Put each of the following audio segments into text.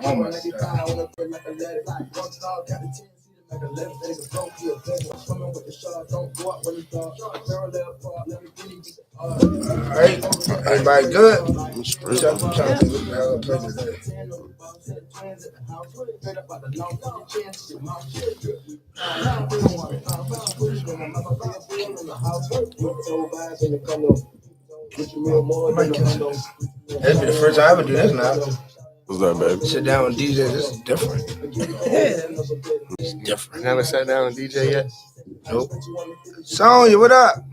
Oh my God. Alright, everybody good? I'm trying to think what the hell I play today. That'd be the first time I ever do this now. What's that, baby? Sit down with DJ, this is different. It's different. Never sat down with DJ yet? Nope. Sonya, what up?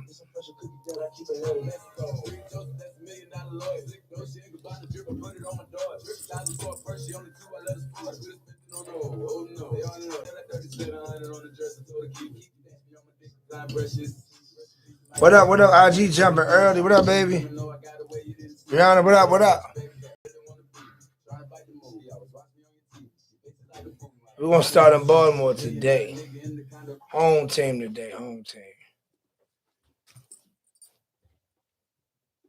What up, IG jumping early. What up, baby? Rihanna, what up, what up? We're going to start in Baltimore today. Home team today, home team.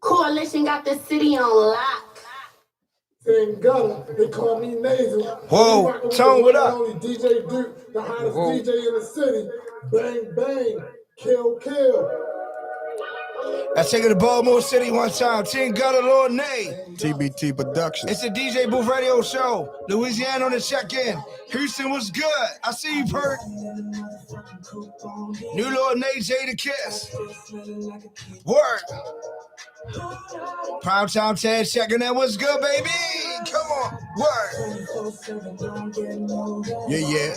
Coalition got the city on lock. Saying gutter, they call me Nasal. Whoa, Tone, what up? DJ Duke, the hottest DJ in the city. Bang, bang, kill, kill. Let's take it to Baltimore City one time. Team Gutter, Lord Nay. TBT Productions. It's a DJ Booth Radio Show. Louisiana on the check-in. Houston was good. I see you, Perk. New Lord Nay, Jada Kiss. Word. Primetime Ted checking in. What's good, baby? Come on. Word. Yeah.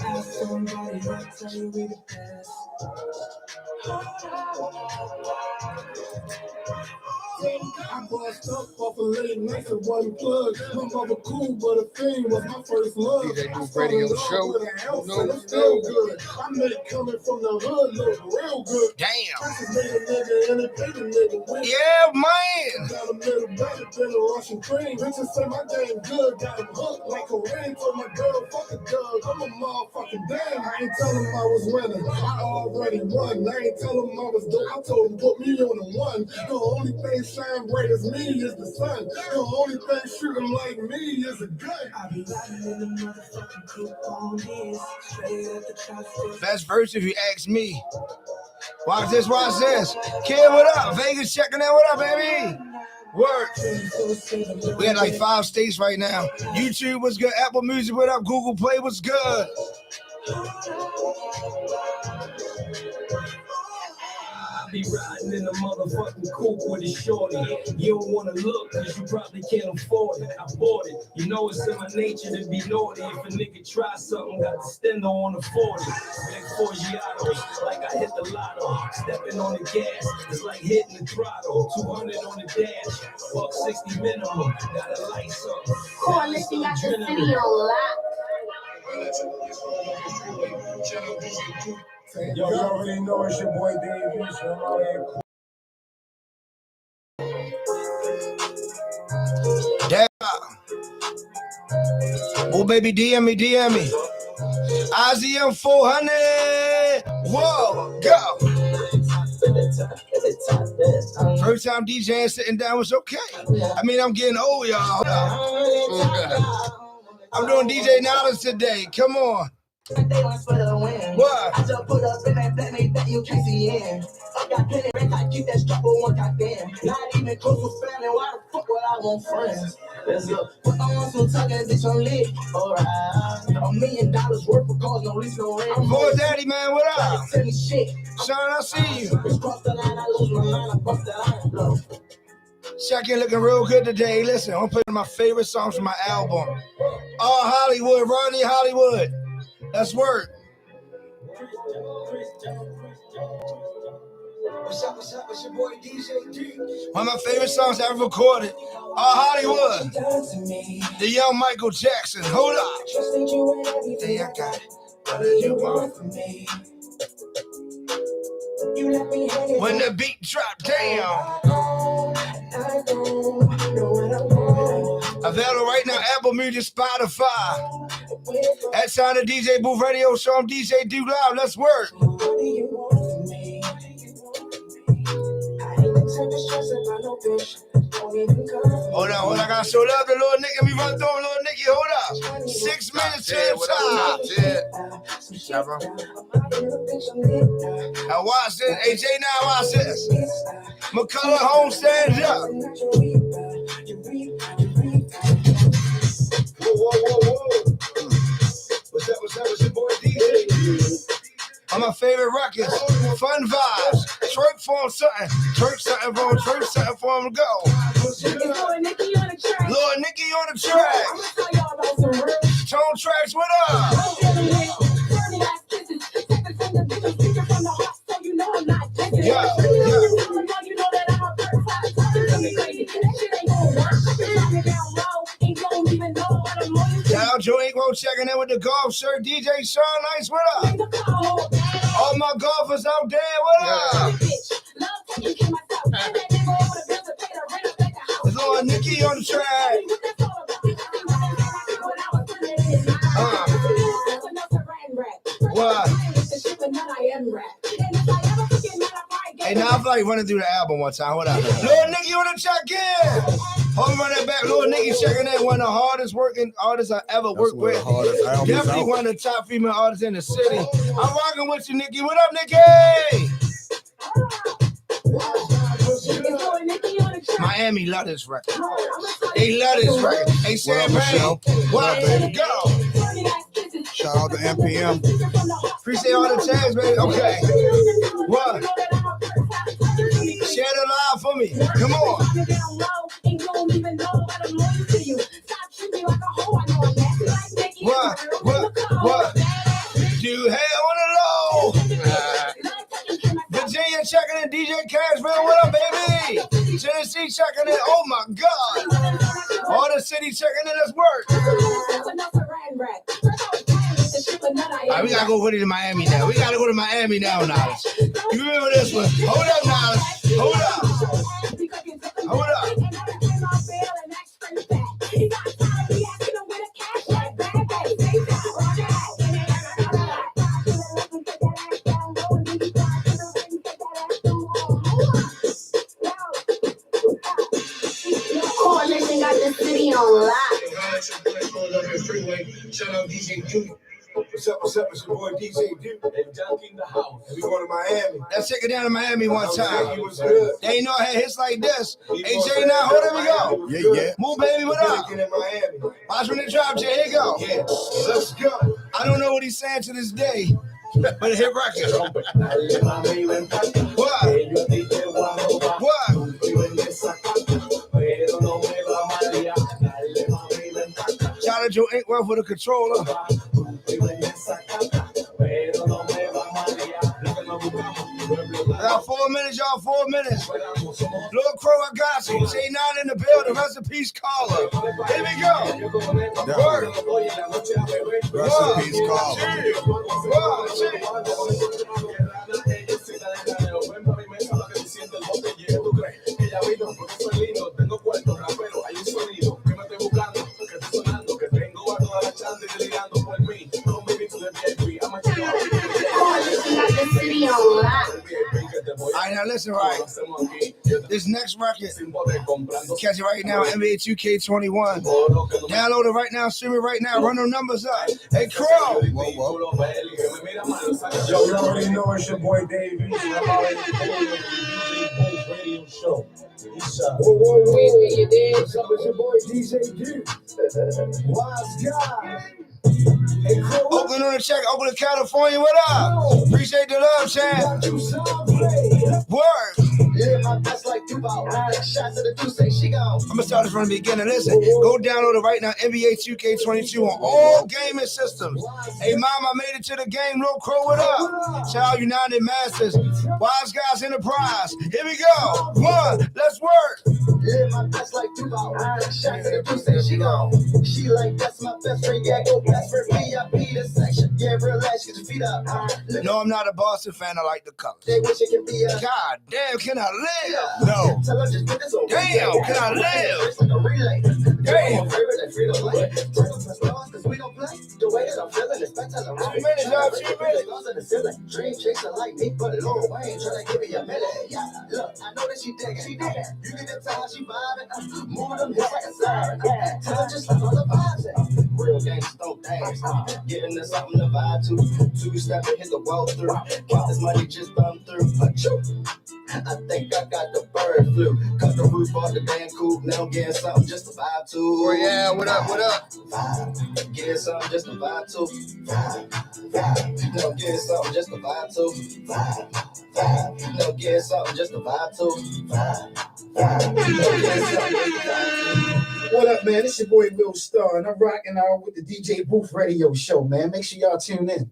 I bossed up off a late night and one plug. My mother cool, but a thing was my first love. DJ Booth Radio Show. No, still good. I made it coming from the hood, look real good. Damn. Made a nigga and it paid a nigga with. Yeah, man. Got a middle better than a Russian cream. Bitches say my game good, got him hooked like a ring. Told my girl, fuck a dog, I'm a motherfucking damn. I ain't tell him I was winning, I already won. I ain't tell him I was dope, I told him put me on the one. The only thing shine bright as me is the sun. The only thing shooting like me is a gun. I be riding in the motherfucking coupe on this. Straight at the top. Best verse if you ask me. Watch this, watch this. Kid, what up? Vegas checking in. What up, baby? Work. We had like 5 states right now. YouTube was good. Apple Music, what up? Google Play was good. I be riding in the motherfucking coupe with a shorty. You don't wanna look, cause you probably can't afford it. I bought it. You know it's in my nature to be naughty. If a nigga try something, got the stendo on the 40. Big Forgiatos, like I hit the lotto. Stepping on the gas, it's like hitting the throttle. 200 on the dash, $160 minimum. Gotta light something. Coalition got the city on lock. Yo, you already know it's your boy Dave Beach. I'm out here. Damn. Oh, baby, DM me. IZM 400. Whoa, go. First time DJing sitting down was okay. I mean, I'm getting old, y'all. I'm doing DJ knowledge today. Come on. What? I just put up in that black made that you can't see in. I got plenty rent, I keep that strap on one goddamn. Not even close to family, why the fuck would I want friends? Let's go. Put on some tuggers, bitch, I'm lit. Alright. $1 million worth of cars, no lease, no rent. Boy, Daddy, man, what up? Shit. Sean, I see you. Cross the line, I lose my mind, I bust the iron blow. Check in looking real good today. Listen, I'm playing my favorite songs from my album. All Hollywood, Ronnie Hollywood. That's word. What's up, it's your boy DJ D. One of my favorite songs I ever recorded. All Hollywood. The young Michael Jackson. Hold up. Hey, I got it. What do you want from me? When the beat drop down. Available right now, Apple Music, Spotify. That's on the DJ Booth Radio Show. I'm DJ Do Loud. Let's work. Hold on. I gotta show love to Lord Nick. Let me run through him, Lord Nicky. Hold up. the tip top. Yeah, bro. Now watch this. AJ, now watch this. McCullough Home stands up. Whoa. What's up? It's your boy DJ. On my favorite records, Fun Vibes, twerk for him something, twerk something for him to go. Lord Nicky on the track. Tone Tracks, what up? Yeah. Now Joe Ingram checking in with the golf shirt. DJ Sean Nice, what up? All my golfers out there, what up? It's Lord Nicky on the track. What? Hey, now I feel like running through the album one time. What up? Lord Nicky on the track, yeah. Hold me run that back. Lord Nicky checking in. One of the hardest working artists I ever worked with. Definitely one of the top female artists in the city. I'm rocking with you, Nicky. What up, Nicky? Miami love this record. They love this record. Hey, Sam Payne. What? Go. Shout out to NPM. Appreciate all the tags, baby. Okay. What? Share the live for me. Come on. What? Do hair on the low. Virginia checking in. DJ Cashville, what up, baby? Tennessee checking in. Oh my God. All the city checking in. Let's work. All right, we gotta go with it to Miami now. We gotta go to Miami now, Niles. You remember this one? Hold up, Niles. Hold up. Coalition got the city on lock. Shout out DJ Duke. What's up? It's your boy DJ Duke. And dunking the house. We going to Miami. Let's take it down to Miami one time. They ain't know I had hits like this. AJ now, hold on, we go. Yeah. Move, baby, what up? Watch when they drop, Jay. Here you go. Yeah. Let's go. I don't know what he's saying to this day, but it hit record. What? Shout out Joe Inkworth for the controller. I got 4 minutes, y'all. 4 minutes. Lil Crow, I got you. J9 in the building. Rest in peace, caller. Here we go. Word. Rest in peace, caller. Alright, now listen right. This next record, catch it right now, NBA 2K21. Download it right now, stream it right now, run them numbers up. Hey, Crow. Yo, you already know it's your boy Dave. I'm already radio show. Whoa. What's up, it's your boy DJ D. Wise guy. Hey, Oakland on the check, Oakland, California, what up? Appreciate the love, Chad. Word. Live my best like Duval. Shots of the two say she gone. I'm gonna start this from the beginning. Listen, go download it right now. NBA 2K22 on all gaming systems. Hey, mom, I made it to the game. Lil Crow, what up? Child United Masters, Wise Guys Enterprise. Here we go. One, let's work. Live my best like Duval. Shots of the two say she gone. She like that's my best friend. Yeah, go best for VIP the section. Yeah, relax, get your feet up. No, I'm not a Boston fan. I like the colors. They wish it could be a God damn, can I live? No. tell her just put this on. Damn, can I live? It's like a relay. Damn. Cause we don't play. The way that I'm feeling is better than 2 minutes, y'all, 2 minutes. in the ceiling. Dream chaser like me, but Lil Wayne trying to give me a minute. Yeah, look, I know that she digging. She digging. You can tell how she vibing. Moving them hips like a siren. Tell her just like all the vibes. Real gang. drinks, don't dance. Getting to something to vibe to. 2-step and hit the wall through. Count this money just thumb through. Achoo. I think I got the bird flu. Cut the roof off the damn coop. Now I'm getting something just to vibe to. Oh yeah, what up, what up? Vibe. Getting something just to vibe to. Vibe. No, getting something just to vibe to. Vibe. No, getting something just to vibe to. Vibe. No, getting something just to vibe to. What up, man? It's your boy Will Star, and I'm rocking out with the DJ Booth Radio Show, man. Make sure y'all tune in.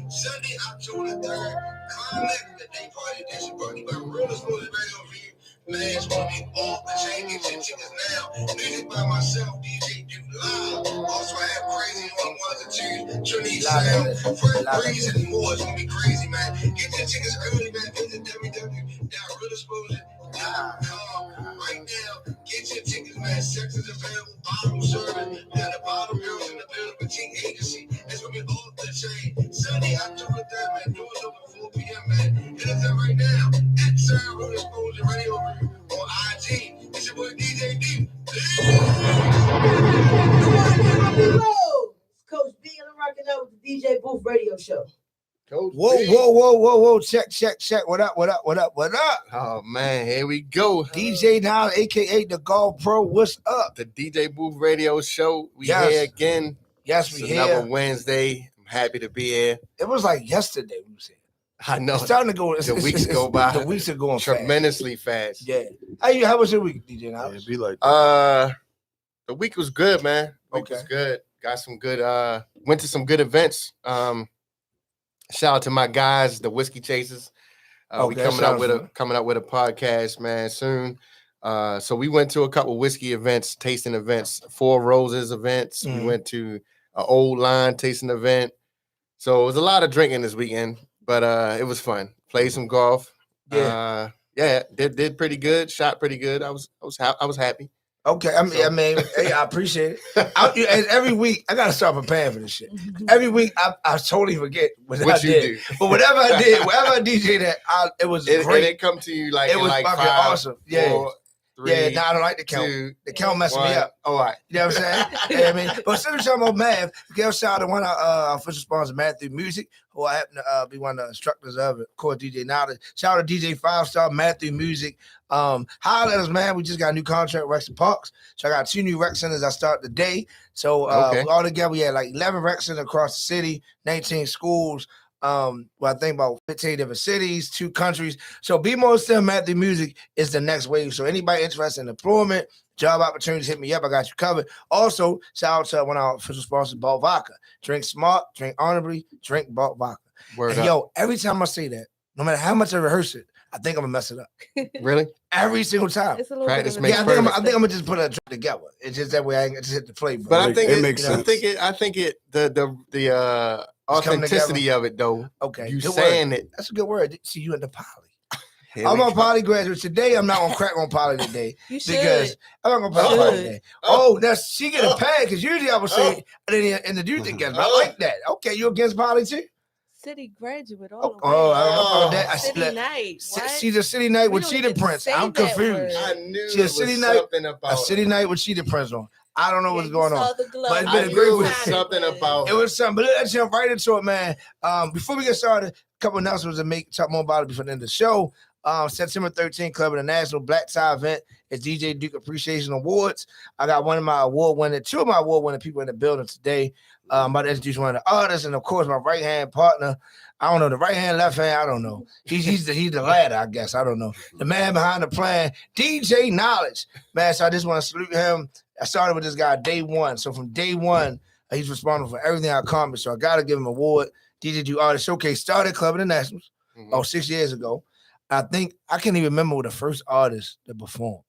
Sunday, October 3rd, Climax, the day party edition, brought to you by Real Explosive Radio Review. Man, it's gonna be off the chain. Get your tickets now. Music by myself, DJ Duke Live. Also, I have Crazy on ones and twos, Trinity Sound, Fred Breeze, and more. It's gonna be crazy, man. Get your tickets early, man. Visit www.realexplosion.com right now. Get your tickets, man. Sex is available, bottle service. Now the bottle girls in the building, boutique agency. It's gonna be off the chain. Sunday, October 3rd, man. Doors open 4 p.m., man. Hit us up right now at Sarah Real Explosive Radio Review on IG. It's your boy DJ D. Coach B, and I'm rocking out with the DJ Booth Radio Show. Whoa. Check. What up? Oh man, here we go. DJ now, aka the Golf Pro. What's up? The DJ Booth Radio Show. We Yes. here again. Yes, It's we another here. Wednesday. I'm happy to be here. It was like yesterday. We was here. I know It's starting to go. the weeks go by. The weeks are going fast. tremendously fast. Yeah. How was your week, DJ? Now? It'd be like The week was good, man. Week was Okay. good. Got some good. Went to some good events. Shout out to my guys, the Whiskey Chasers. We Okay, coming sounds out with a podcast, man, soon. So we went to a couple whiskey events, tasting events, Four Roses events. Mhm. We went to an Old Line tasting event. So it was a lot of drinking this weekend, but it was fun. Played some golf. Yeah. Did pretty good. Shot pretty good. I was happy. Okay, I mean, hey, I appreciate it. Every week, I gotta start preparing for this shit. Every week, I totally forget what I you did. do. But whatever I did, wherever I DJ that, it was And great. it come to you like It in was like fucking 5, awesome. Yeah. 4, 3, Yeah, now I don't like the count. 2, The count messed me 1. up. All right. You know what I'm saying? Yeah, I mean, but instead of talking about math, give a shout out to one of our official sponsors, Matthew Music, who I happen to be one of the instructors of, of course, DJ Knowledge. Shout out to DJ 5-Star, Matthew Music. Holler at us, man. We just got a new contract with Rexon Parks. So I got 2 new rec centers I start today. So Okay. all together, we had like 11 rec centers across the city, 19 schools. Well, I think about 15 different cities, 2 countries. So Be More Still Matthew Music is the next wave. So anybody interested in employment, job opportunities, hit me up. I got you covered. Also, shout out to one of our official sponsors, Balt Vodka. Drink smart, drink honorably, drink Balt Vodka. Word And up. yo, every time I say that, no matter how much I rehearse it, I think I'm gonna mess it up. Really? Every single time. It's a little Practice bit of makes Yeah, a I think perfect. I'm gonna just put a drink together. It's just that way I ain't just hit the play. But I think It makes I sense. think it the It's coming authenticity of it though. okay, You good saying word. it. That's a good word. See you in the poly. Here I'm we on go. poly graduate today. I'm not gonna crack on poly today You should. because I'm not gonna poly Should. today. Oh, that's she get a pad because usually I would say I didn't introduce it again. But I like that. Okay, you against poly too? City graduate all Oh, the way. I don't know about that. I City split. night. What? She's a city night We with don't Cheetah even Prince. say I'm that confused. word. I knew See, it a was city night- something about A city night with Cheetah Prince on. I don't know what's Yeah, going you on. saw the glove. But it's I been a knew great it was week. something about It was something, but let's jump right into it, man. Before we get started, a couple announcements to make, talk more about it before the end of the show. September 13th, Club International Black Tie event is DJ Duke Appreciation Awards. I got 2 of my award winning people in the building today. I'm about to introduce one of the artists, and of course, my right hand partner. I don't know the right hand, left hand. I don't know. He's the ladder, I guess. I don't know. The man behind the plan, DJ Knowledge, man. So I just want to salute him. I started with this guy day 1. So from day 1, he's responsible for everything I accomplished. So I got to give him an award. DJ Duke Artist Showcase started Club Internationals 6 years ago. I think I can't even remember the first artist that performed.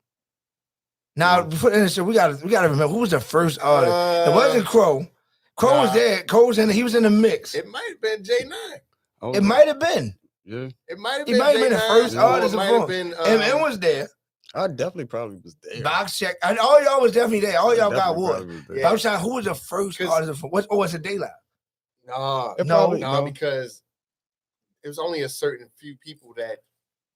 Now, before the show, we gotta remember who was the first artist. It wasn't Crow. Crow was there. Crow was in. He was in the mix. It might have been J9. It might have been. Yeah, It might have He been. might have been the J9, first or artist It to might have perform. been. M was there. I definitely probably was there. Box check. And all y'all was definitely there. All y'all got Definitely awards. probably was there. But I'm trying. Who was the first 'Cause- artist? Was it Daylight? No, It No, probably- no, because it was only a certain few people that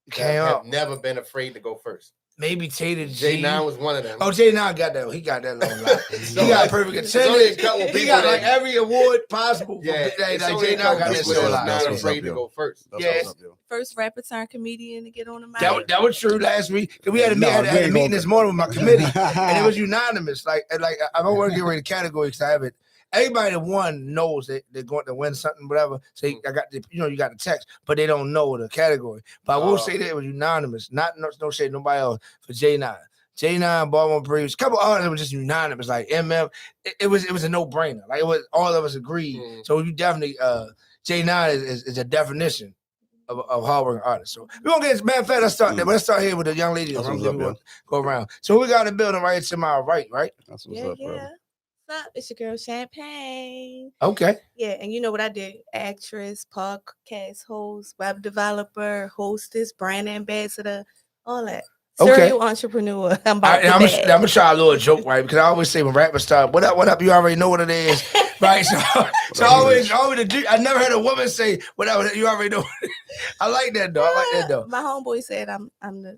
Came have out. never been afraid to go first. maybe Tater J9 was one of them. Oh, J9 got that. He got that long life. So, He got perfect there's only a attendance. couple He people got like that- every award possible. Yeah, like it's only J9 a couple got that people show that's live. not That's afraid up, to yo. go first. That's Yes. what's up, yo. First rapper turned comedian to get on the mic. That was true last week. 'Cause we had a, No, had we a ain't meeting gonna- this morning with my committee, and it was unanimous. Like I don't want to get rid of the category because I have it. Everybody that won knows that they're going to win something, whatever. So I got the, you got the text, but they don't know the category. But I will say that it was unanimous. Not no shade nobody else for J9. J9, Baltimore Breeze, a couple others were just unanimous. Like MF, it was a no brainer. Like it was all of us agreed. So you definitely J9 is a definition of hardworking artists. So we're gonna get matter of fact, let's start there. But let's start here with the young lady. That's I'm what's up, gonna yo. go around. So we got a building right to my right? That's what's Yeah, up, bro. yeah. What's up? It's your girl Champagne. Okay. Yeah, and you know what I do? Actress, podcast host, web developer, hostess, brand ambassador, all that. Okay. Serial entrepreneur. I'm about I'm to gonna try a little joke, right? Because I always say when rappers start, what up, you already know what it is. Right. So always the I never heard a woman say whatever you already know. I like that though. My homeboy said I'm the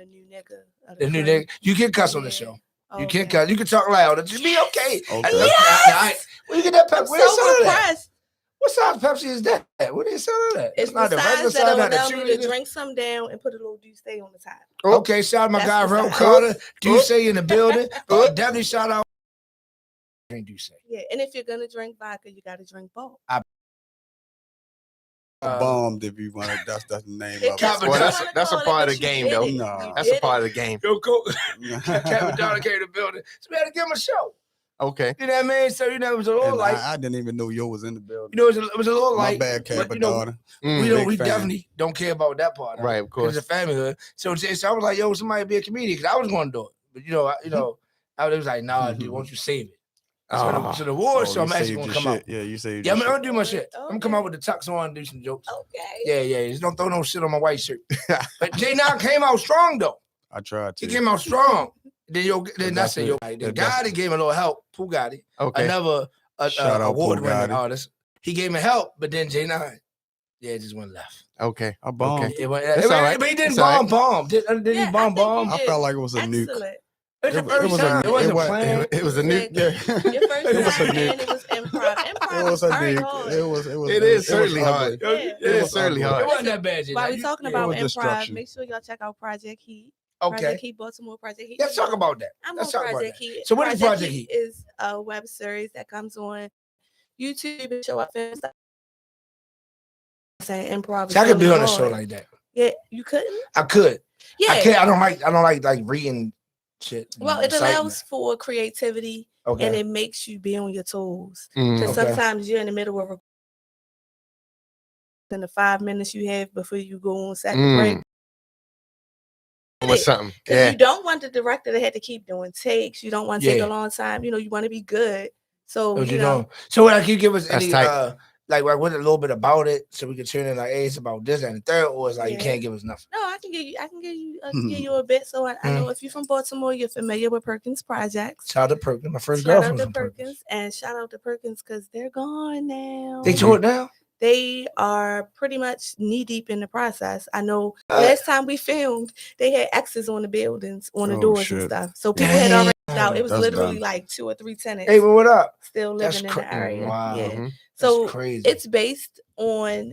new nigga. of The new crew. nigga. You can cuss on the Yeah. show. Oh, You can okay. cuss. You can talk loud. Just be okay. Okay. Yes! Where you get that I'm Pepsi? Where they so selling that? impressed. What size Pepsi is that? What are they selling that? It's not the the regular size that size, not the allow two me to liters? drink some down and put a little juice on the top. Okay, shout out my That's guy the Rel size. Carter. Duce in the building. Definitely shout out. Drink Duce. Yeah, and if you're gonna drink vodka, you gotta drink both. Bombed if you want to. That's the name If of that's it. what Well, you that's wanna a call part it, of the but you game, did though. it. Nah. You That's a did part it. of the game. Yo, Kevin Donner came to the building. So we had to give him a show. Okay. You know what I mean? So it was a little And light. I didn't even know yo was in the building. It was a little My light. bad, but, Kappa daughter. Mm, we fan. definitely don't care about that part. Right, of course. It's a family hood. So I was like, yo, somebody be a comedian because I was going to do it. But I was like, nah, dude, won't you save it? So the award show, you I'm actually saved gonna your come shit. out. Yeah, you saved Yeah, I'm your gonna shit. do my shit. I'm gonna come Okay. out with the tux on and do some jokes. Okay. Yeah. Just don't throw no shit on my white shirt. But J9 came out strong though. I tried He to. came out strong. Then I that's say it. yo, the That's guy it. that gave him a little help, Pugatti, Okay. another Shout out award-winning Pugatti. artist. He gave him help, but then J9, it just went left. Okay. I bombed. It went, It's all right. But he didn't It's all bomb. Did Yeah, he bomb? I felt like it was a nuke. Excellent. It was the It first was a time. nuke. It wasn't It was- planned. It was a new. Yeah. Your first It was a time nuke. and it was improv. Improv It was is a very nuke. hard. It was. It is certainly hard. Yeah. It is certainly ugly. It hard. wasn't that bad, J9. While we talking about was improv, destruction. make sure y'all check out Project Heat. Okay. Project Heat, Baltimore Project Heat. Let's talk about that. I'm Let's on talk about Project that. Heat. So what is Project Heat? Is a web series that comes on YouTube and show up films. Saying improv. See, I could be really on a show hard. like that. Yeah, you couldn't. I could. Yeah. I can't. I don't like reading shit. Well, it Excitement. allows for creativity Okay. and it makes you be on your toes. Mm. Because Okay. sometimes you're in the middle of in the 5 minutes you have before you go on second break. With something. Because Yeah. you don't want the director to have to keep doing takes. You don't want to take Yeah. a long time. You want to be good. So What you know, So what can you give us That's any tight. like what a little bit about it so we can turn in like, hey, it's about this and the third, or it's like you Yeah. can't give us nothing. no, I can give you a bit. So I know if you're from Baltimore, you're familiar with Perkins Projects. Shout out to Perkins. My first Shout out girlfriend to from Perkins. Perkins and shout out to Perkins because they're gone now. They tore it down. They are pretty much knee deep in the process. I know Uh, last time we filmed, they had X's on the buildings, on the Oh, doors shit. and stuff. So people had already out. It was That's literally dumb. like 2 or 3 tenants Hey, but what up? still That's living in the area. wow. Yeah. Mhm. So That's crazy. it's based on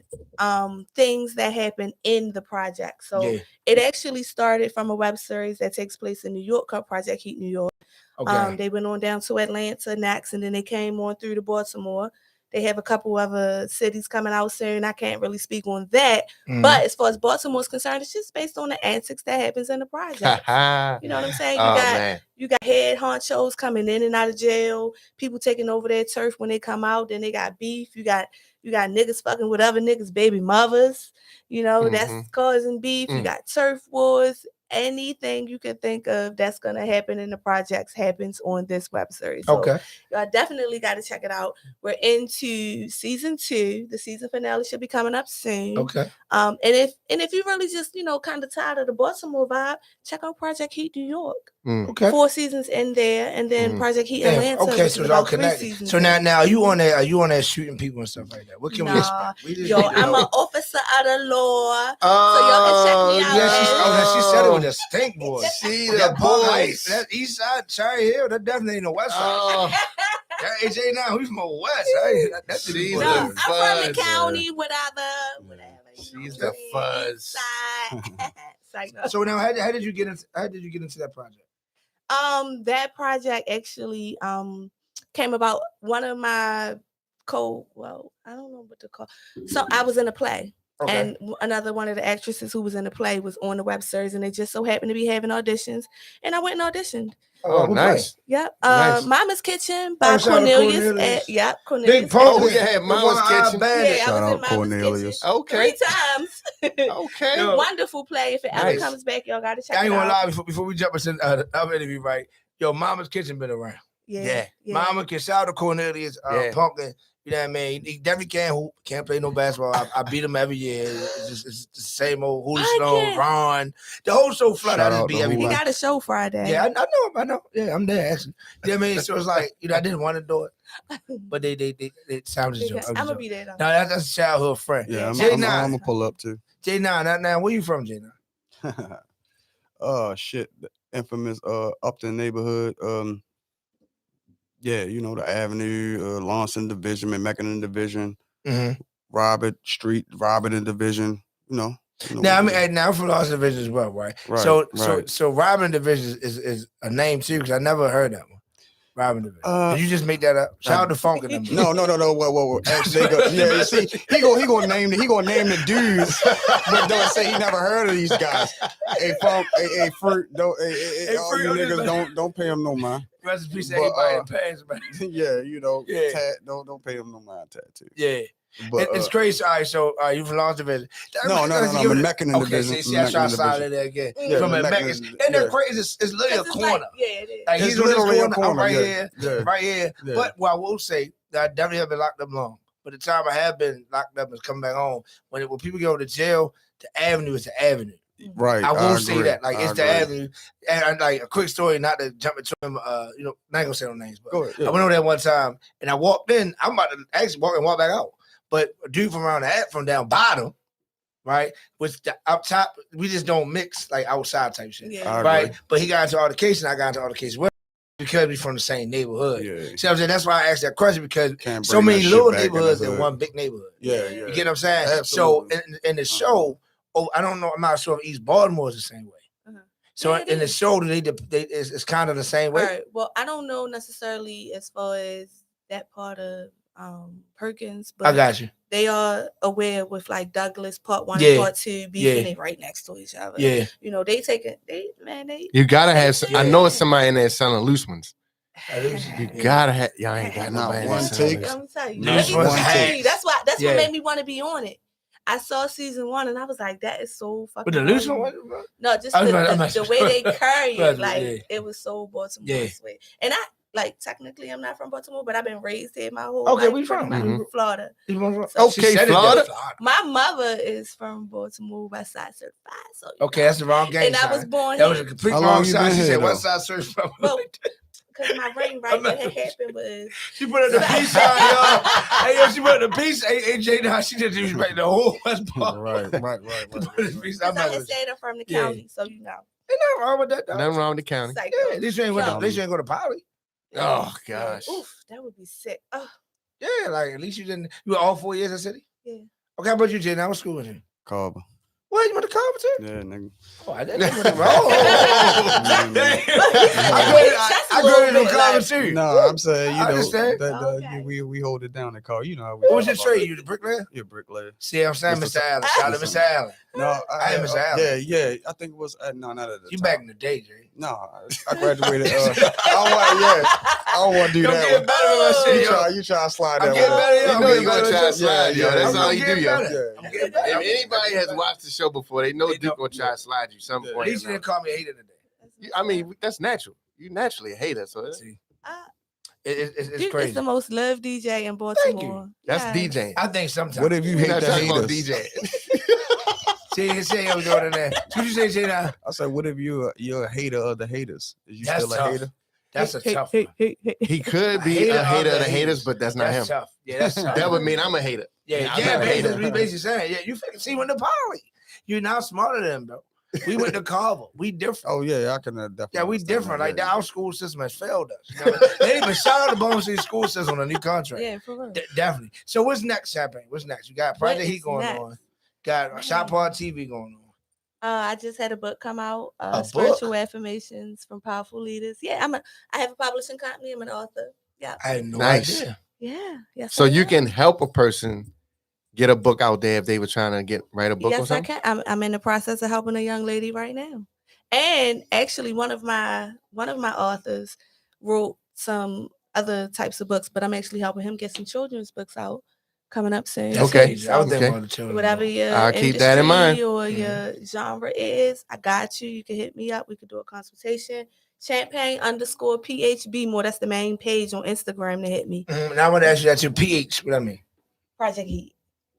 things that happen in the project. So yeah. it actually started from a web series that takes place in New York called Project Heat New York. Okay. They went on down to Atlanta next, and then they came on through to Baltimore. They have a couple other cities coming out soon. I can't really speak on that. Mhm. But as far as Baltimore's concerned, it's just based on the antics that happens in the project. You know what I'm saying? Oh, man. You got head honchos coming in and out of jail, people taking over their turf when they come out, then they got beef. You got niggas fucking with other niggas' baby mothers, that's Mhm. causing beef. You Mm. got turf wars. Anything you can think of that's gonna happen in the projects happens on this web series. So Okay. y'all definitely got to check it out. We're into season 2. The season finale should be coming up soon. Okay. And if you really just kind of tired of the Baltimore vibe, check out Project Heat New York. Okay. 4 seasons in there, and then Project Heat Damn, Atlanta. okay, which so is it's all about 3 connected. seasons So in. now you on there? Are you on there shooting people and stuff like that? What can we expect? We just Yo, need to I'm know. an officer of the law. Oh, so y'all can check me out. Yeah, she said it with a stink voice. She That the Park Heights, voice. that East Side, Cherry Hill, that definitely ain't the West Side. Oh, That AJ now, he's from the West. Hey, that's the She's boy. the I'm from the fuzz, county, whatever. she's the fuzz. So now, how did you get into that project? That project actually came about. One of my I don't know what to call. So I was in a play. Okay. And another one of the actresses who was in the play was on the web series, and they just so happened to be having auditions, and I went and auditioned. Oh, nice. Yep. Nice. Mama's Kitchen by shout out to Cornelius. Cornelius. Yep, Cornelius. Big Punk. Oh, yeah, Mama's Kitchen. Yeah, I Shout was out in Mama's Cornelius. Kitchen Okay. 3 times. Okay. Yo. Wonderful play. If it ever Nice. comes back, y'all gotta check I it ain't gonna out. lie before we jump into the other interview, right? Yo, Mama's Kitchen been around. Yeah. Mama can shout out to Cornelius, Punk, and you know what I mean? He definitely can't hoop, can't play no basketball. I beat him every year. It's the same old Holy Stone, Ron. The whole show flooded. I Shout just out beat to everybody. He got a show Friday. Yeah, I know. Yeah, I'm there actually. You know what I mean? So it's like, I didn't want to do it, but they sounded a joke. I'm gonna be there though. No, that's a childhood friend. Yeah, I'm J9. gonna pull up too. J9, now where you from, J9? Oh shit, the infamous Upton neighborhood. Yeah, you know the Avenue, Lawson Division, McMecken Division, Robert Street, Robert Division. You know. Now now I'm from Lawson Division as well, right? Right, So Robin Division is a name too, because I never heard that one. Robin Division. Did you just make that up? Shout out to Funk and them. No. Whoa. Actually, you see, he gonna name the dudes, but don't say he never heard of these guys. Hey, Funk, hey, Fruit, all you niggas don't pay him no mind. Rest in peace, everybody in Paris, man. Yeah, you know, Yeah. don't pay him no mind tattoo. Yeah. But It's crazy. All right, so you from Lawson Division? No, McMecken Okay, Division. see, I try to slide in there again. Yeah, From McMecken, McMecken. And they're crazy. It's literally a corner. Yeah, it is. Like, It's he's literally literally a corner. I'm corner, right yeah, here, yeah. right here. Yeah. But what I will say, that I definitely have been locked up long. But the time I have been locked up and come back home, when people go to jail, the avenue is the avenue. Right. I will say agree. that. Like, it's the agree. avenue. And like a quick story, not to jump into him, I ain't gonna say no names, but Go ahead, yeah. I went over there one time and I walked in. I'm about to actually walk back out. But a dude from down bottom, right, was the up top. We just don't mix like outside type shit, Yeah. I right? agree. But he got into altercation. I got into altercation with him because we from the same neighborhood. Yeah. See what I'm saying? That's why I asked that question, because Can't so bring many that shit little back in the neighborhoods in hood. one big neighborhood. Yeah. You get what I'm saying? Absolutely. So in the show, I don't know. I'm not sure if East Baltimore is the same way. So Yeah, it in the is. show, it's kind of the same All way. right. Well, I don't know necessarily as far as that part of Perkins, but I got you. they are aware with like Douglas Part 1 Yeah. and Part 2 beefing, Yeah. they right next to each other. Yeah. You know, they You gotta have. I Yeah. know it's somebody in there selling loose ones. You Yeah. gotta have. Y'all ain't got Not nobody in there one selling take. loose. Let me tell you. Loose Let me ones tell had- you. That's what Yeah. made me want to be on it. I saw season 1 and I was like, that is so fucking. But the loose funny. one, No, just I'm the, not- I'm the, not the sure. way they carry Trust it, me, like yeah. it was so Baltimore Yeah. way. And I like technically I'm not from Baltimore, but I've been raised here my whole Okay, life. where you pretty from? much, Mhm. Florida. She Okay, said it, Florida. My mother is from Baltimore, West Side certified. So Okay, that's the wrong game. and I was sign. born That was a here. complete How wrong long you side. been She here, said though? West Side Search from. Well, because my brain right what had happened was She put up the peace sign, y'all. Hey, yo, she put up the peace. Hey, Jay, now she just disrespect the whole West Park. Right. Put the peace. I'm because I not had gonna- stayed up from the Yeah. county, so you know. Ain't nothing wrong with that, though. Nothing wrong with the county. Psycho. Yeah, at least you ain't So- go to Poly. Oh gosh. Oof, that would be sick. Oh, Yeah, like at least you didn't. You were all 4 years in the city. yeah. Okay, how about you, Jay? Now what school was you? Carver. What, you went to Carver too? Yeah, nigga. Oh, I didn't know wrong. I Just a little go to bit, Carver like- too. No, I'm saying, you I know, understand. Okay. we hold it down in car. You know how we What was talk your about trade? it. You the bricklayer? You're a bricklayer. See, I'm saying What's Mr. the- Allen. Shout out to Mr. Allen. No, I am Mr. Allen. Yeah. I think it was no, not at the You time. back in the day, Jay. No, I graduated. I don't want to do Don't that get one. better with that shit, yo. You try to slide I'm that getting one. better, yo. You I'm know getting you gonna better. try to slide, yo. That's I'm all you do, getting yo. better. I'm getting better. If anybody has watched the show before, they know They Duke know. gonna try to slide you some Yeah. point. At least you didn't call me a hater today. I mean, that's natural. You naturally a hater, so See, Uh, it's Duke is crazy. the most loved DJ in Baltimore. that's Yes. DJing. I think sometimes. What if you We're hate not the talking about haters? DJing. Say how we doing in there. What you say, Jay? Now I said, what if you're a hater of the haters? Is you that's still tough. a hater? That's a tough one. He could be a hater of the haters, but that's not That's him. tough. Yeah, that's tough. That would mean I'm a hater. Yeah, I'm not a hater. we basically saying. Yeah, you see when the poly. You're not smarter than them, bro. We went to Carver. We different. Oh yeah, I can definitely. Yeah, we understand different. that. Like Yeah, our school system has failed us. You know? They didn't even shout out the Bone City school system on a new contract. Yeah, for real. Definitely. So what's next, Champagne? What's next? You got Project What Heat is going next? on. Got Shop Pod TV going on. I just had a book come out, book? Spiritual Affirmations from Powerful Leaders. Yeah, I have a publishing company. I'm an author. Yeah. I had no Nice. idea. Yeah. Yes. So I you am. can help a person get a book out there if they were trying to write a book or Yes, I something. can. I'm in the process of helping a young lady right now. And actually one of my authors wrote some other types of books, but I'm actually helping him get some children's books out coming up soon. That's Okay. easy. I was thinking Okay. about the children. Whatever your I'll keep that in mind. industry or your genre is, I got you. You can hit me up. We could do a consultation. Champagne_PHB more. That's the main page on Instagram to hit me. Now I want to ask you that too. PH, what I mean? Project Heat.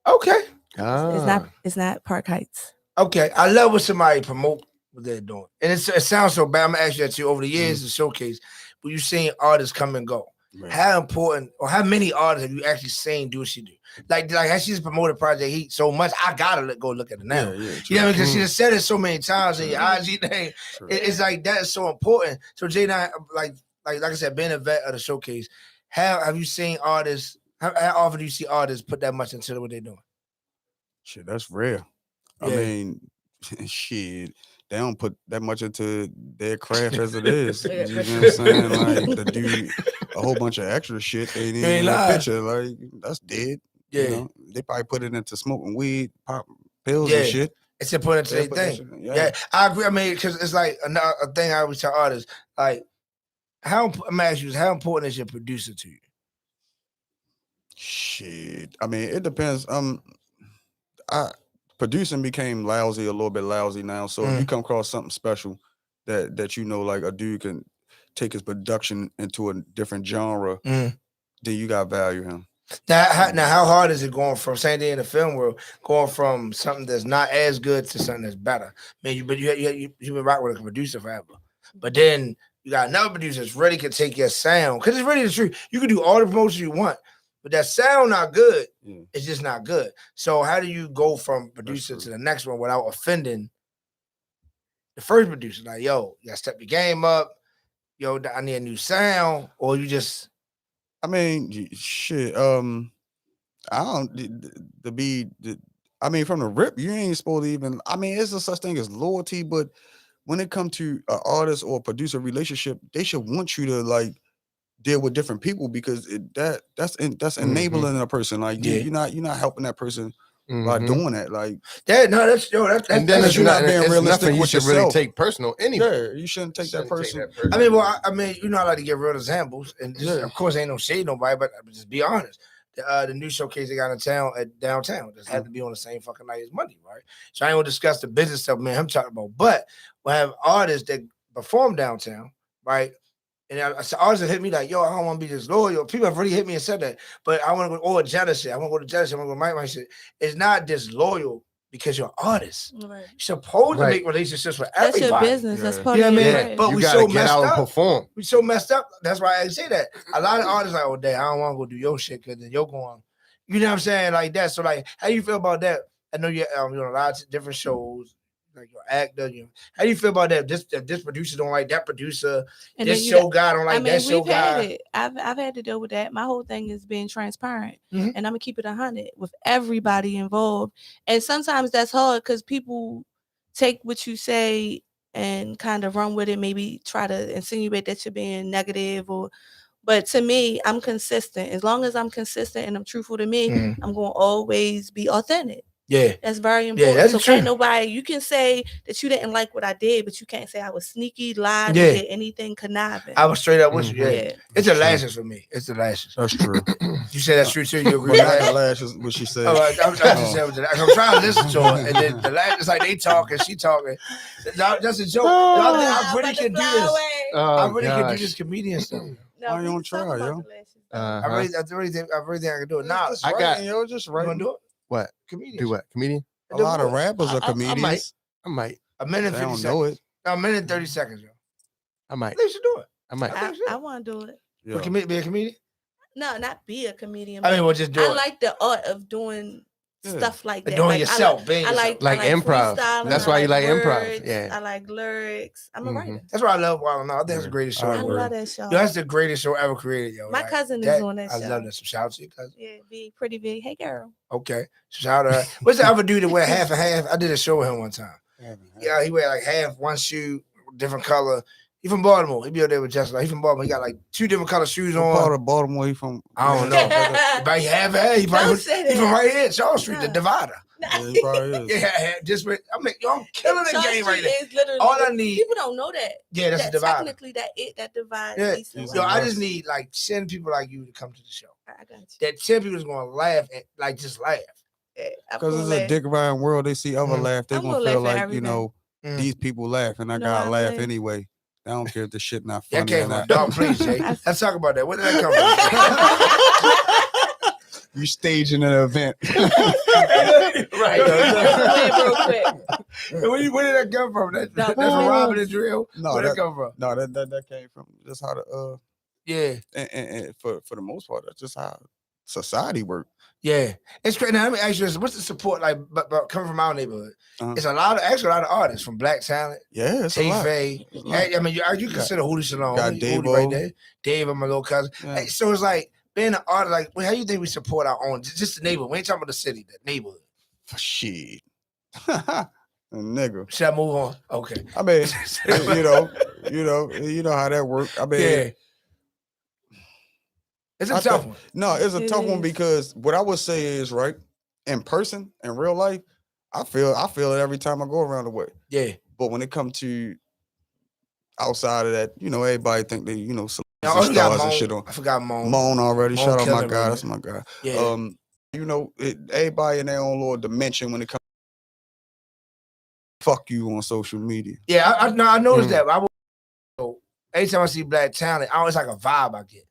Okay. It's not Park Heights. Okay. I love when somebody promote what they're doing. And it sounds so bad. I'm gonna ask you that too. Over the years, the showcase, but you've seen artists come and go. Right. How important or how many artists have you actually seen do what she do? Like has she just promoted Project Heat so much? I gotta go look at it now. Yeah, You know, because she just said it so many times in your IG thing. It's like that is so important. So J9, like I said, being a vet of the showcase, how have you seen artists? How often do you see artists put that much into what they're doing? Shit, that's rare. I Yeah. mean, shit, they don't put that much into their craft as it is. You know what I'm saying? Like to do a whole bunch of extra shit, they didn't You ain't even in the lying. picture. Like that's dead. Yeah. You know? They probably put it into smoking weed, pop pills Yeah. and shit. It's important to They their put that thing. shit in- Yeah, I agree. I mean, because it's like a thing I always tell artists, like, I'm gonna ask you, how important is your producer to you? Shit. I mean, it depends. Producing became a little bit lousy now. So if you come across something special that you know, like a dude can take his production into a different genre, then you got to value him. Now, how hard is it going from same thing in the film world, going from something that's not as good to something that's better? I mean, you've been rocking with a producer forever, but then you got another producer that's really can take your sound, because it's really the truth. You can do all the promotion you want, but that sound not good. It's just not good. So how do you go from producer to the next one without offending the first producer? Like, yo, you gotta step your game up. Yo, I need a new sound, or you just. I mean, shit. I don't I mean, from the rip, you ain't supposed to even. I mean, it's a such thing as loyalty, but when it comes to an artist or producer relationship, they should want you to like deal with different people, because that's enabling a person. Like you're not helping that person by doing that. Like and then it's you're not being it's realistic nothing you with should really yourself. take personal anyway. Yeah, you shouldn't take that person. I mean, you're not allowed to give real examples, and just, of course, ain't no shade nobody, but just be honest. The new showcase they got in town at downtown just had to be on the same fucking night as Monday, right? So I ain't gonna discuss the business stuff, man. I'm talking about, but we have artists that perform downtown, right? And artists that hit me like, yo, I don't want to be disloyal. People have already hit me and said that, but I want to go or jealous shit. I want to go to jealousy. I want to go my shit. It's not disloyal because you're an artist. Right. You're supposed to make relationships with That's everybody. your business. That's You part know of what I your mean? brand. But You we gotta so get messed out and up. perform. We so messed up. That's why I say that. A lot of artists like, oh, damn, I don't want to go do your shit because then you're going. You know what I'm saying? Like that. So, like, how you feel about that? I know you're on a lot of different shows, like your actor. How do you feel about that? This producer don't like that producer. And this then show guy don't like that show we've had guy. it. I've had to deal with that. My whole thing is being transparent, and I'm gonna keep it 100 with everybody involved. And sometimes that's hard because people take what you say and kind of run with it. Maybe try to insinuate that you're being negative But to me, I'm consistent. As long as I'm consistent and I'm truthful to me, I'm going to always be authentic. Yeah. That's very important. Yeah, that's so true. can't nobody, you can say that you didn't like what I did, but you can't say I was sneaky, lied, Yeah. or did anything conniving. I was straight up with you. Yeah. Yeah. It's the lashes for me. It's the lashes. That's true. You say that's true too. You agree with Not the that? lashes, what she said. All right, I'm just saying with the lash. I'm trying to listen to her, and then the lash is like they talking, she talking. That's a joke. Y'all think I really can do this. I really can do this comedian stuff. Why you don't try, yo? I really think I can do it now. Just writing, yo. Just You writing. wanna do it? What? Comedian. Do what? Comedian? A lot of rappers are comedians. I might. A minute They 50 don't seconds. know it. No, a minute 30 seconds, yo. I might. They should do it. I might. I want to do it. Yeah. Be a comedian? No, not be a comedian. I mean, but we'll just do I it. like the art of doing stuff like that. Doing Like, yourself, being I yourself. like improv. freestyling, That's I why you like improv. words, Yeah. I like lyrics. I'm a writer. That's why I love Wild 'N Out. I think it's the greatest show I ever. love that show. Yo, that's the greatest show ever created, yo. My Like, cousin is on that I show. love that. So shout out to your cousin. Yeah, big, pretty big. Hey, girl. Okay. Shout out to her. What's the other dude that wear half and half? I did a show with him one time. Yeah, he wear like half one shoe, different color. He from Baltimore. He be out there with Jessica. He from Baltimore. He got like 2 different color shoes What on. part of Baltimore he from? I don't know. But he half and half. He Don't say from that. right here, Charles Street, the divider. Yeah, he probably is. Yeah, just with, I'm killing the Charles game right Street there. is literally All I need. People don't know that. Yeah, that's that a divider. Technically, that divide. Yeah, East and yo, West. I just need like 10 people like you to come to the show. I got you. That 10 people is gonna laugh and like just laugh. Yeah, I'm Because gonna it's a laugh. dick riding world. They see other laugh. They I'm gonna gonna feel laugh at like, everything. these people laugh and I No, gotta I laugh laugh. anyway. I don't care if the shit not funny That came or from not. dog, please, Jay. Let's talk about that. Where did that come from? You staging an event. Right. Real quick. Where did that come from? That's No, from Robin and Drill. No, Where did that come from? No, that came from just how the Yeah. and for the most part, that's just how society works. Yeah. It's crazy. Now, let me ask you this. What's the support like but coming from our neighborhood? Uh-huh. It's a lot of artists from Black Talent. Yeah, it's a Tay lot. Faye. It's a lot. I mean, you consider Hootie Shalom. Got Hootie Davo. right there. Dave, my little cousin. Yeah. Hey, so it's like being an artist, like, well, how you think we support our own? Just the neighborhood. We ain't talking about the city, the neighborhood. Shit. Nigga. Should I move on? Okay. I mean, you know how that works. I mean, Yeah. It's a tough one. No, it's a It tough one is. because what I would say is right in person, in real life, I feel it every time I go around the way. Yeah. But when it comes to outside of that, everybody think they, some Now, oh, you got stars and Moan. shit on. I forgot Moan. Moan already. Moan Shout out my killing guy. right That's now. my guy. Yeah. Everybody in their own little dimension when it comes. Fuck you on social media. Yeah, I noticed that. I so anytime I see Black Talent, I always like a vibe I get.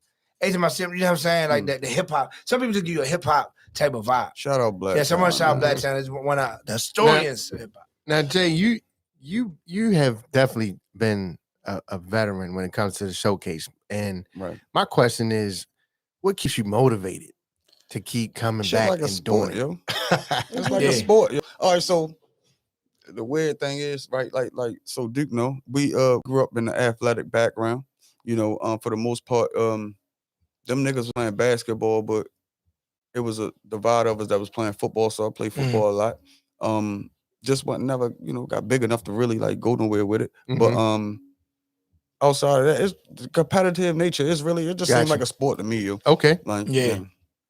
Anytime I see, you know what I'm saying? Like the hip hop. Some people just give you a hip hop type of vibe. Shout out Black. Yeah, someone Talent, shout out man. Black Talent is one of the historians of hip hop. Now, Jay, you have definitely been a veteran when it comes to the showcase. And Right. my question is, what keeps you motivated to keep coming Shit back like a and sport, doing yo. It's like Yeah. a sport. Yo. All right, so the weird thing is, right, like so Duke we grew up in the athletic background. For the most part, them niggas playing basketball, but it was a divide of us that was playing football, so I played football a lot. Just wasn't never, got big enough to really like go nowhere with it. But outside of that, it's the competitive nature. It just seems Gotcha. like a sport to me, yo. Okay, Like Yeah.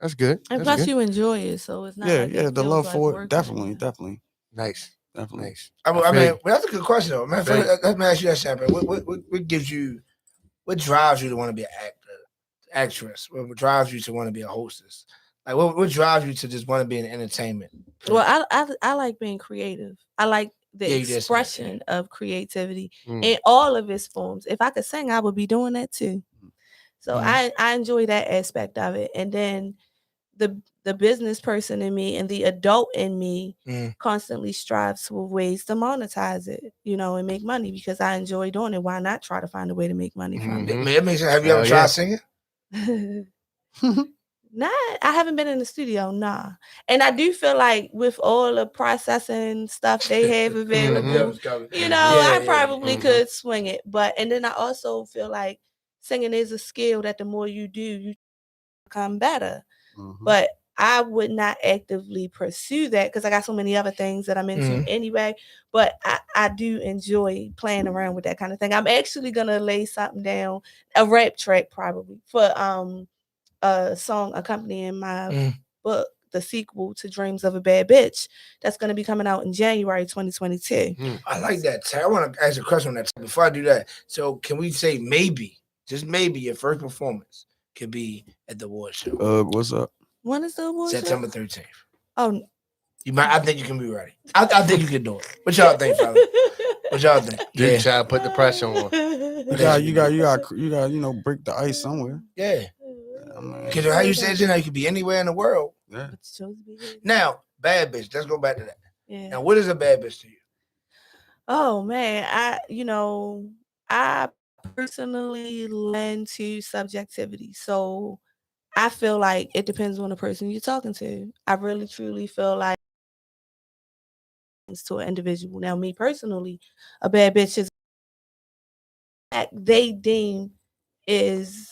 that's good. And That's plus, good. you enjoy it, so it's not. Yeah, like yeah, it the feels love like for work it, or definitely, anything. definitely. Nice. Definitely. I feel mean, you. well, that's a good question though. Man, feel you. let me ask you that, Champagne. What gives you, what drives you to want to be an actor, actress? What drives you to want to be a hostess? Like, what drives you to just want to be in entertainment? Well, I like being creative. I like the Yeah, you did say that, expression of creativity Mm. in all of its forms. If I could sing, I would be doing that too. So I enjoy that aspect of it. And then the business person in me and the adult in me constantly strives for ways to monetize it, and make money because I enjoy doing it. Why not try to find a way to make money from Man, it makes sense. Have you ever Hell tried yeah. singing? it? I haven't been in the studio, nah. And I do feel like with all the processing stuff they have available, I probably could swing it. And then I also feel like singing is a skill that the more you do, you become better. But I would not actively pursue that because I got so many other things that I'm into anyway. But I do enjoy playing around with that kind of thing. I'm actually gonna lay something down, a rap track probably for a song accompanying my book, the sequel to Dreams of a Bad Bitch, that's going to be coming out in January 2022. I like that. I want to ask a question on that. Before I do that, so can we say maybe, just maybe, your first performance could be at the award show? What's up? When is the award show? September 13th. Oh, You might. I think you can be ready. I think you can do it. What y'all think, fella? What y'all think? Dude, try to put the pressure on. You got, break the ice somewhere. Yeah. I mean, Because how you said, you could be anywhere in the world. yeah. But you chose to be here. Now, Bad Bitch. Let's go back to that. Yeah. Now, what is a bad bitch to you? Oh man, I personally lend to subjectivity. So I feel like it depends on the person you're talking to. I really truly feel like it's to an individual. Now, me personally, a bad bitch is that they deem is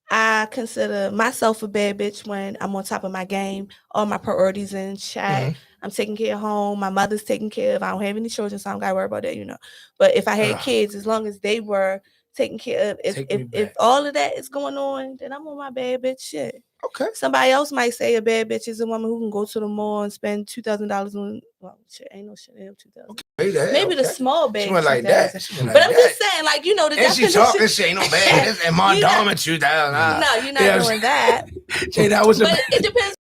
I consider myself a bad bitch when I'm on top of my game, all my priorities in check. I'm taking care of home. My mother's taking care of. I don't have any children, so I don't gotta worry about that, But if I had kids, as long as they were taken care of, if all of that is going on, then I'm on my bad bitch shit. Okay. Somebody else might say a bad bitch is a woman who can go to the mall and spend $2,000 on. Well, shit, ain't no shit. $2,000. Maybe the small bag. She went like that. But I'm just saying, like, the and definition. she talking shit ain't no bad. And Mondama $2,000. No, you're not doing that. Jay, that was but it depends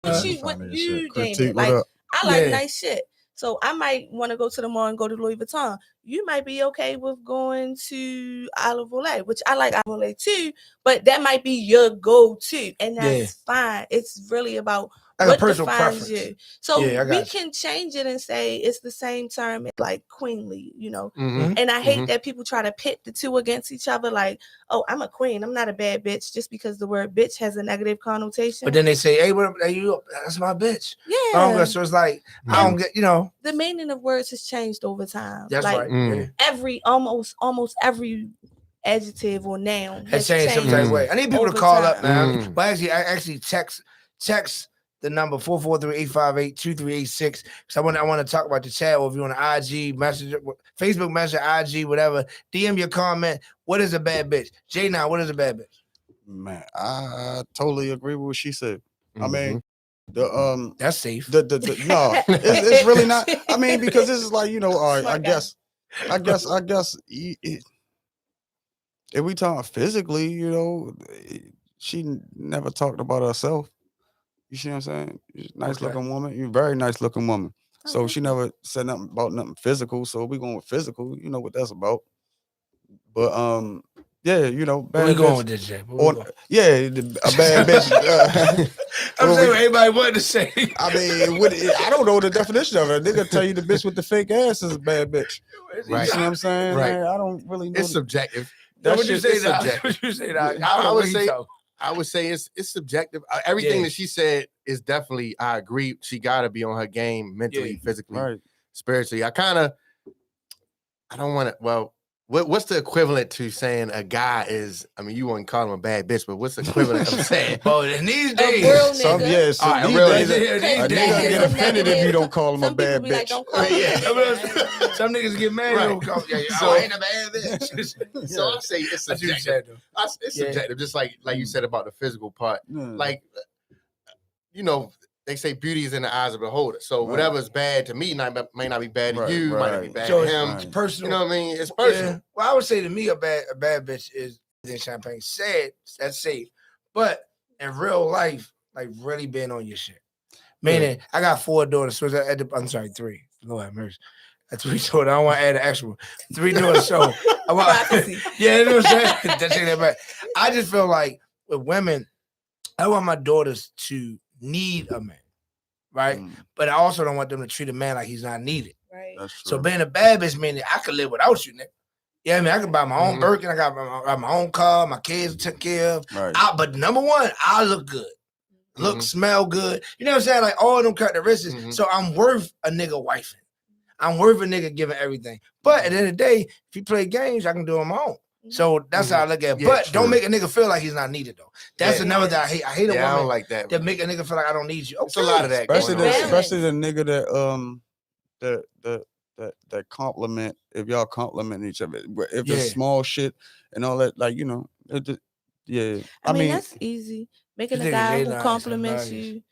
what you Damon. Like, I like nice shit. So I might want to go to the mall and go to Louis Vuitton. You might be okay with going to Olive Olay, which I like Olive Olay too, but that might be your go-to, and that's fine. It's really about what defines you. So we can change it and say it's the same term, it's like queenly, And I hate that people try to pit the two against each other. Like, oh, I'm a queen, I'm not a bad bitch, just because the word bitch has a negative connotation. But then they say, hey, that's my bitch. Yeah. So it's like, I don't get, The meaning of words has changed over time. That's like, right. Almost every adjective or noun has changed some type of way. I need people to call up, man. But I actually text the number 443-858-2386 because I want to talk about the chat, or if you want an IG message, Facebook message, IG, whatever. DM your comment. What is a bad bitch? Jay, now what is a bad bitch? Man, I totally agree with what she said. I mean, that's safe. No, it's really not. I mean, because this is like, I guess if we talk physically, she never talked about herself. You see what I'm saying? Nice looking woman. You're a very nice looking woman. So she never said nothing about nothing physical. So we going with physical. You know what that's about. But bad where we going with this, Jay? A bad bitch. I'm saying what everybody wanted to say. I mean, I don't know the definition of it. They gonna tell you the bitch with the fake ass is a bad bitch. Right. You see what I'm saying? Right. Man, I don't really know. It's subjective. What you say that? I would say it's subjective. Everything that she said is definitely, I agree. She got to be on her game mentally, physically, spiritually. I don't want to. Well, what's the equivalent to saying a guy is? I mean, you wouldn't call him a bad bitch, but what's the equivalent of saying? Oh, in these days, a real some nigga. a real nigga get offended if you don't call him a bad bitch. Like, don't call him some niggas get mad. So I ain't a bad bitch. So I say it's subjective. It's subjective, just like you said about the physical part. Like, they say beauty is in the eyes of the beholder. So whatever's bad to me may not be bad to you, might not be bad to him. It's personal. You know what I mean? It's personal. Yeah. Well, I would say to me, a bad bitch is in Champagne. Said that's safe, but in real life, like really being on your shit. Meaning, I got 4 daughters. So I'm sorry, 3. Lord have mercy. That's 3 daughters. I don't want to add an extra one. 3 daughters. So you know what I'm saying? That's that back. I just feel like with women, I want my daughters to need a man, right? But I also don't want them to treat a man like he's not needed. Right. So being a bad bitch meaning I could live without you, nigga. Yeah, I mean, I can buy my own Birkin. I got my own car. My kids took care of. Right. But number one, I look good. Smell good. You know what I'm saying? Like all them characteristics. So I'm worth a nigga wifing. I'm worth a nigga giving everything. But at the end of the day, if you play games, I can do it on my own. So that's how I look at it. But don't make a nigga feel like he's not needed though. That's another that I hate. I hate a woman I don't like that. That make a nigga feel like I don't need you. Okay. It's a lot of that. Especially the nigga that compliment, if y'all compliment each other. If it's small shit and all that, like, I mean that's easy. Making a guy who compliments you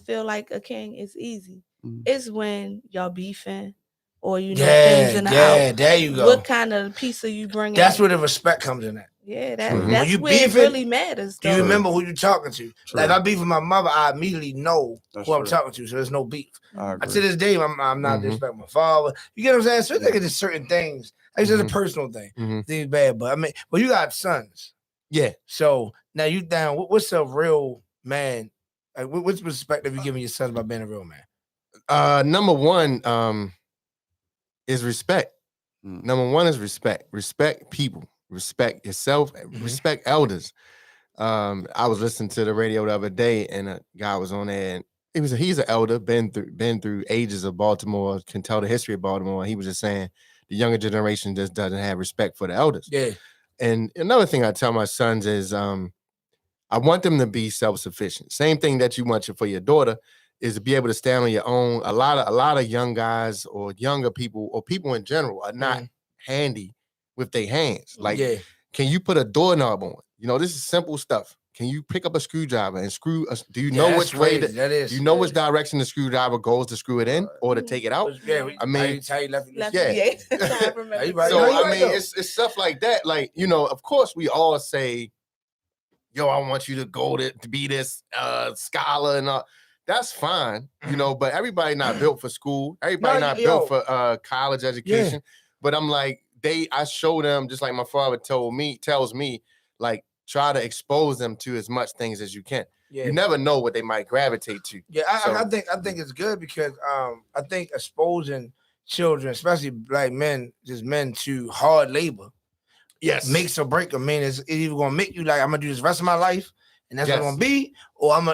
feel like a king is easy. It's when y'all beefing or things in the house. There you go. What kind of piece are you bringing? That's where the respect comes in at. Yeah, that's where it really matters. Do you remember who you're talking to? Like if I beef with my mother, I immediately know who I'm talking to. So there's no beef. To this day, I'm not disrespecting my father. You get what I'm saying? So I think it's certain things. It's just a personal thing. Things bad, but I mean, but you got sons. Yeah. So now you down. What's a real man? Like, what's perspective you giving your sons about being a real man? Number one is respect. Number one is respect. Respect people. Respect yourself. Respect elders. I was listening to the radio the other day, and a guy was on there, and he's an elder, been through ages of Baltimore, can tell the history of Baltimore. And he was just saying the younger generation just doesn't have respect for the elders. Yeah. And another thing I tell my sons is I want them to be self-sufficient. Same thing that you want for your daughter is to be able to stand on your own. A lot of young guys or younger people or people in general are not handy with their hands. Like, can you put a doorknob on? You know, this is simple stuff. Can you pick up a screwdriver and screw? Do you know which way that is? You know which direction the screwdriver goes to screw it in or to take it out? Yeah, I mean, So I mean, it's stuff like that. Like, you know, of course, we all say, "Yo, I want you to go to be this scholar and all." That's fine, you know. But everybody not built for school. Everybody not built for college education. But I'm like, I show them just like my father tells me, like, try to expose them to as much things as you can. Yeah. You never know what they might gravitate to. Yeah, I think it's good because I think exposing children, especially black men, just men, to hard labor, makes or break them. Man, it's either gonna make you like, I'm gonna do this the rest of my life, and that's what I'm gonna be, or I'm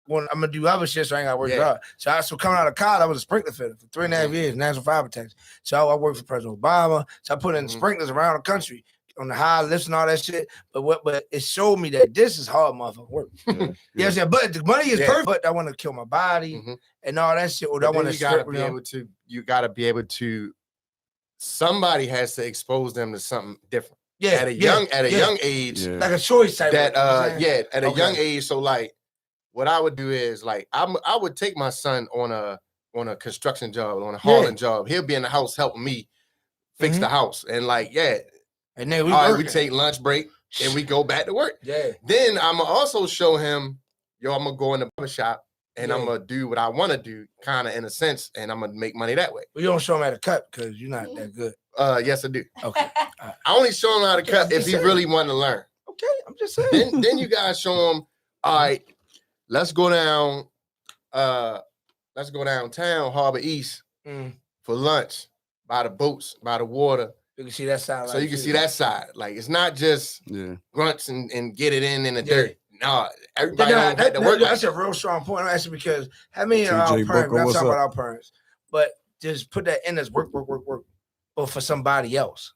gonna do other shit, so I ain't gotta work hard. So coming out of college, I was a sprinkler fitter for 3.5 years, National Fire Protection. So I worked for President Obama. So I put in sprinklers around the country on the high lifts and all that shit. But it showed me that this is hard motherfucking work. Yes, but the money is perfect. But I want to kill my body and all that shit. Or I want to you gotta be able to. Somebody has to expose them to something different. Yeah, at a young age, like a choice type. At a young age. So like, what I would do is like I would take my son on a construction job, on a hauling job. He'll be in the house helping me fix the house, and like and then we take lunch break and we go back to work. Yeah. Then I'm gonna also show him, I'm gonna go in the barber shop and I'm gonna do what I want to do, kind of in a sense, and I'm gonna make money that way. Well, you don't show him how to cut because you're not that good. Yes, I do. Okay. I only show him how to cut if he really want to learn. Okay, I'm just saying. Then you guys show him, all right, let's go downtown Harbor East for lunch by the boats, by the water. You can see that side. So you can see that side. Like, it's not just grunts and get it in the dirt. No, everybody don't have to work. That's a real strong point. I'm asking because how many of our parents, we're not talking about our parents, but just put that in as work, or for somebody else.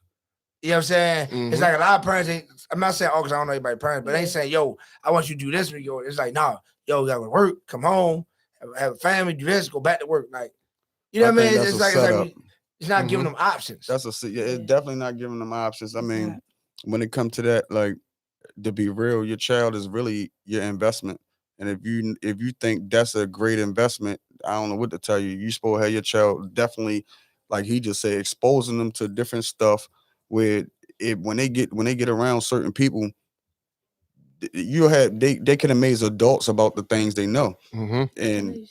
You know what I'm saying? It's like a lot of parents, I'm not saying all because I don't know anybody's parents, but they ain't saying, yo, I want you to do this when you go. It's like, nah, yo, you gotta work, come home, have a family, do this, go back to work. Like, you know what I mean? It's like it's not giving them options. It's definitely not giving them options. I mean, when it comes to that, like, to be real, your child is really your investment. And if you think that's a great investment, I don't know what to tell you. You supposed to have your child definitely, like he just said, exposing them to different stuff where when they get around certain people, they can amaze adults about the things they know. And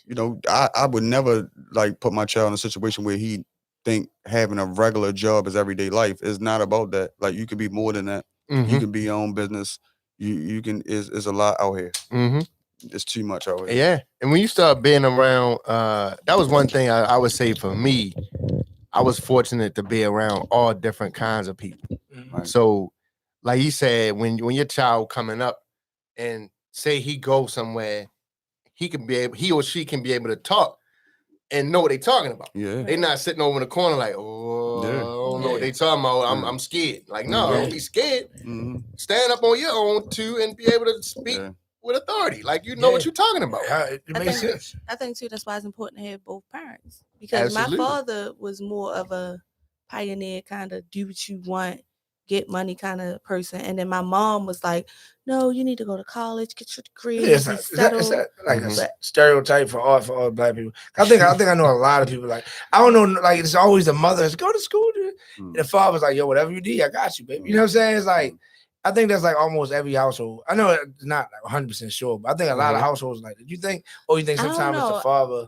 I would never like put my child in a situation where he think having a regular job is everyday life. It's not about that. Like, you can be more than that. You can be your own business. You can is a lot out here. It's too much out here. Yeah. And when you start being around, that was one thing I would say for me. I was fortunate to be around all different kinds of people. So, like you said, when your child coming up and say he goes somewhere, he or she can be able to talk and know what they're talking about. They're not sitting over in the corner like, I don't know what they talking about. I'm scared. Like, no, don't be scared. Stand up on your own too and be able to speak with authority. Like, you know what you're talking about. It makes sense. I think too that's why it's important to have both parents. Because my father was more of a pioneer, kind of do what you want, get money kind of person. And then my mom was like, no, you need to go to college, get your degree. It's like a stereotype for all black people. I think I know a lot of people. Like, I don't know, like, it's always the mothers go to school. And the father's like, yo, whatever you need, I got you, baby. You know what I'm saying? It's like, I think that's like almost every household. I know it's not like 100% sure, but I think a lot of households like that. You think sometimes it's the father?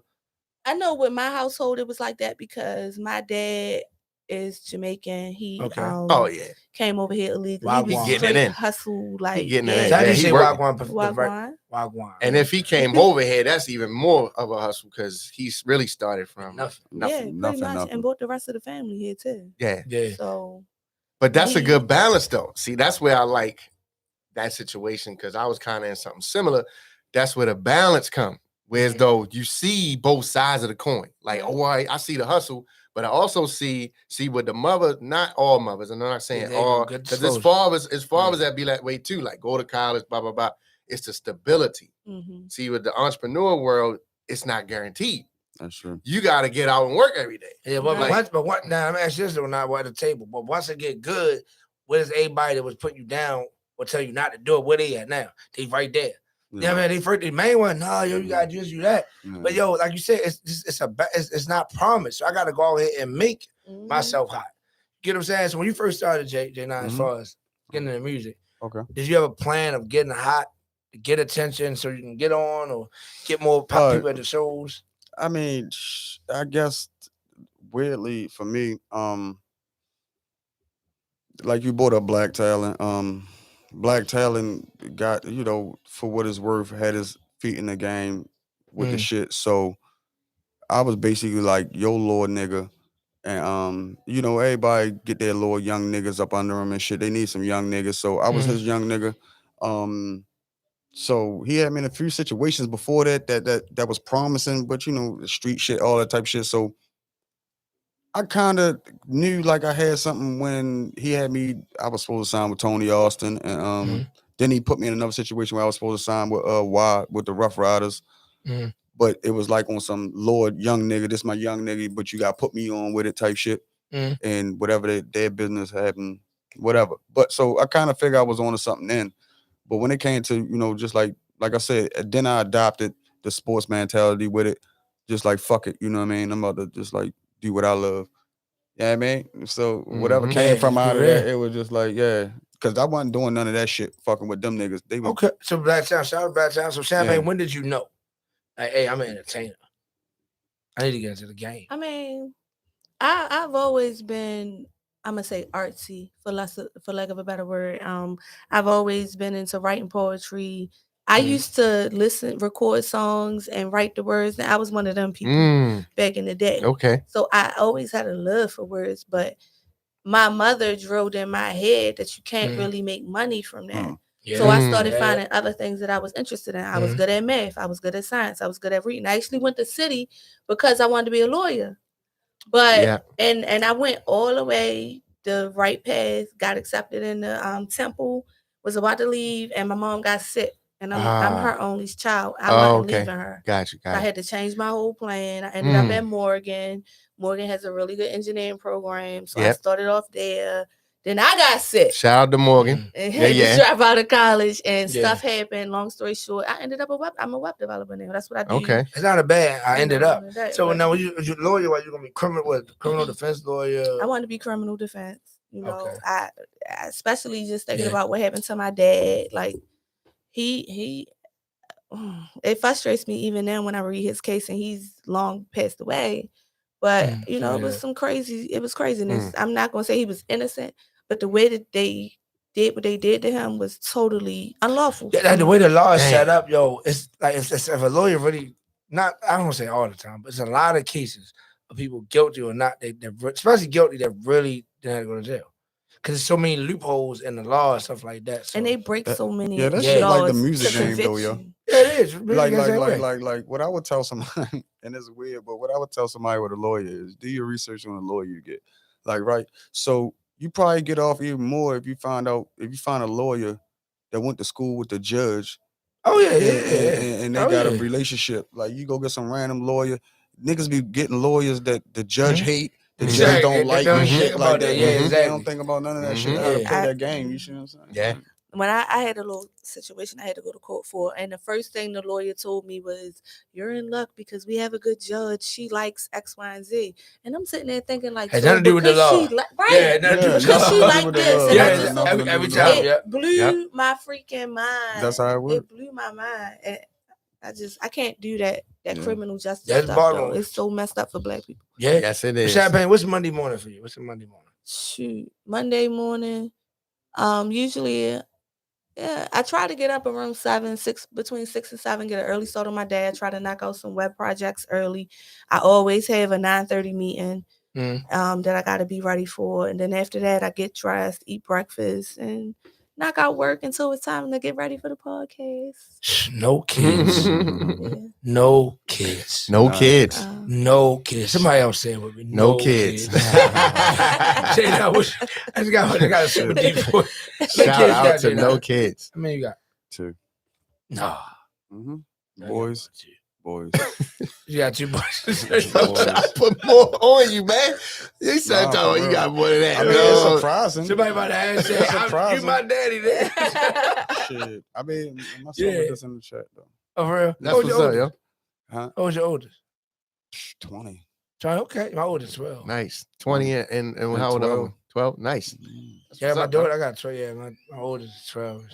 I know with my household, it was like that because my dad is Jamaican. He Oh yeah. came over here illegally. Wagwan. He was Getting it straight in. hustle, like He getting it in. How do Yeah, you he say working. Wagwan? Wagwan. And if he came over here, that's even more of a hustle because he's really started from Nothing. Yeah, pretty nothing, much, nothing. and brought the rest of the family here too. Yeah. So, But that's a he- good balance, though. See, that's where I like that situation because I was kind of in something similar. That's where the balance come. Whereas though you see both sides of the coin. Like, oh, I see the hustle, but I also see what the mother, not all mothers, and I'm not saying all, because as far as that be that way too, like go to college, blah, blah, blah. It's the stability. Mm-hmm. See, with the entrepreneur world, it's not guaranteed. That's true. You got to get out and work every day. Yeah, but what now? I'm asking this not at the table. But once it get good, where does everybody that was putting you down or tell you not to do it? Where they at now? They right there. Yeah, man. They first the main one. No, yo, you gotta do that. But yo, like you said, it's not promised. So I gotta go ahead and make myself hot. Get what I'm saying? So when you first started, J9, as far as getting into music, did you have a plan of getting hot, to get attention, so you can get on or get more people at the shows? I mean, I guess weirdly for me, like you brought up Black Talent. Black Talent got, for what it's worth, had his feet in the game with the shit. So I was basically like, yo, Lord nigga. And everybody get their little young niggas up under them and shit. They need some young niggas. So I was his young nigga. So he had me in a few situations before that was promising, but the street shit, all that type of shit. So I kind of knew like I had something when he had me. I was supposed to sign with Tony Austin, and then he put me in another situation where I was supposed to sign with with the Rough Riders. But it was like on some Lord young nigga, this my young nigga, but you got to put me on with it type shit, and whatever their business happened, whatever. But so I kind of figured I was on to something then. But when it came to, just like I said, then I adopted the sports mentality with it. Just like, fuck it. You know what I mean? I'm about to just like do what I love. Yeah, I mean? So whatever came from out of that, it was just like, yeah. Because I wasn't doing none of that shit, fucking with them niggas. They were, okay. So Black Town, shout out Black Town. So Champagne, when did you know? Like, hey, I'm an entertainer. I need to get into the game. I mean, I've always been, I'm gonna say artsy for lack of a better word. I've always been into writing poetry. I used to record songs and write the words. And I was one of them people back in the day. Okay. So I always had a love for words, but my mother drilled in my head that you can't really make money from that. Yeah. So I started finding other things that I was interested in. I was good at math. I was good at science. I was good at reading. I actually went to City because I wanted to be a lawyer. But and I went all the way the right path, got accepted in the Temple, was about to leave, and my mom got sick. And I'm her only child. I wasn't leaving her. Gotcha. I had to change my whole plan. I ended up at Morgan. Morgan has a really good engineering program. So I started off there. Then I got sick. Shout out to Morgan. And had to drop out of college and stuff happened. Long story short, I ended up I'm a web developer now. That's what I do. Okay. It's not a bad. I ended up. So now when you lawyer, what you gonna be criminal defense lawyer? I want to be criminal defense. I especially just thinking about what happened to my dad. Like he it frustrates me even now when I read his case and he's long passed away. But it was craziness. I'm not gonna say he was innocent, but the way that they did what they did to him was totally unlawful. Yeah, like the way the law is set up, it's like if a lawyer really I don't want to say all the time, but it's a lot of cases of people guilty or not, they're especially guilty that really didn't have to go to jail. Because there's so many loopholes in the law and stuff like that. So. And they break so many. Yeah, that's shit like the music game though, yo. Yeah, it is. Like what I would tell somebody, and it's weird, but what I would tell somebody with a lawyer is do your research on the lawyer you get. Like, right. So you probably get off even more if you find a lawyer that went to school with the judge. Oh yeah, and they got a relationship. Like you go get some random lawyer. Niggas be getting lawyers that the judge hate. The judge don't like and shit like that. Yeah, exactly. They don't think about none of that shit. How to play that game. You see what I'm saying? Yeah. When I had a little situation I had to go to court for, and the first thing the lawyer told me was, "You're in luck because we have a good judge. She likes X, Y, and Z." And I'm sitting there thinking, like, has nothing to do with the law, right? Yeah, because she like this. Yeah, every time. It blew my freaking mind. That's how it works. It blew my mind. And I can't do that criminal justice That's stuff. bottom Though. line. It's so messed up for black people. Yeah. Yes, it is. Champagne, what's Monday morning for you? What's a Monday morning? Shoot, Monday morning. Usually, yeah, I try to get up around between 6 and 7, get an early start on my day. I try to knock out some web projects early. I always have a 9:30 meeting that I got to be ready for. And then after that, I get dressed, eat breakfast, and knock out work until it's time to get ready for the podcast. No kids. No kids. No kids. No kids. Somebody else saying with me. No kids. Say that. I just got a super deep voice. Shout out to no kids. How many you got? 2. Nah. Boys. You got 2 boys. I put more on you, man. You said you got more than that. I mean, it's surprising. Somebody about to ask you my daddy there. Shit. I mean, my son was just in the chat though. Oh, for real? That's what's up, yo. Huh? What was your oldest? 20. Okay, my oldest 12. Nice. 20 and how old are you? 12. Nice. Yeah, my daughter, I got 12. Yeah, my oldest is 12.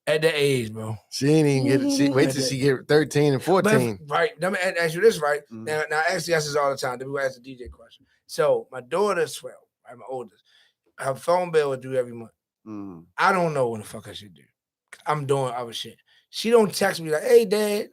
At that age, bro. She ain't even get it. She wait till she get 13 and 14. But, right. Let me ask you this, right? Now I ask you this all the time. Then we ask the DJ question. So my daughter's 12, right? My oldest. Her phone bill would do every month. I don't know what the fuck I should do. I'm doing other shit. She don't text me like, hey, Dad,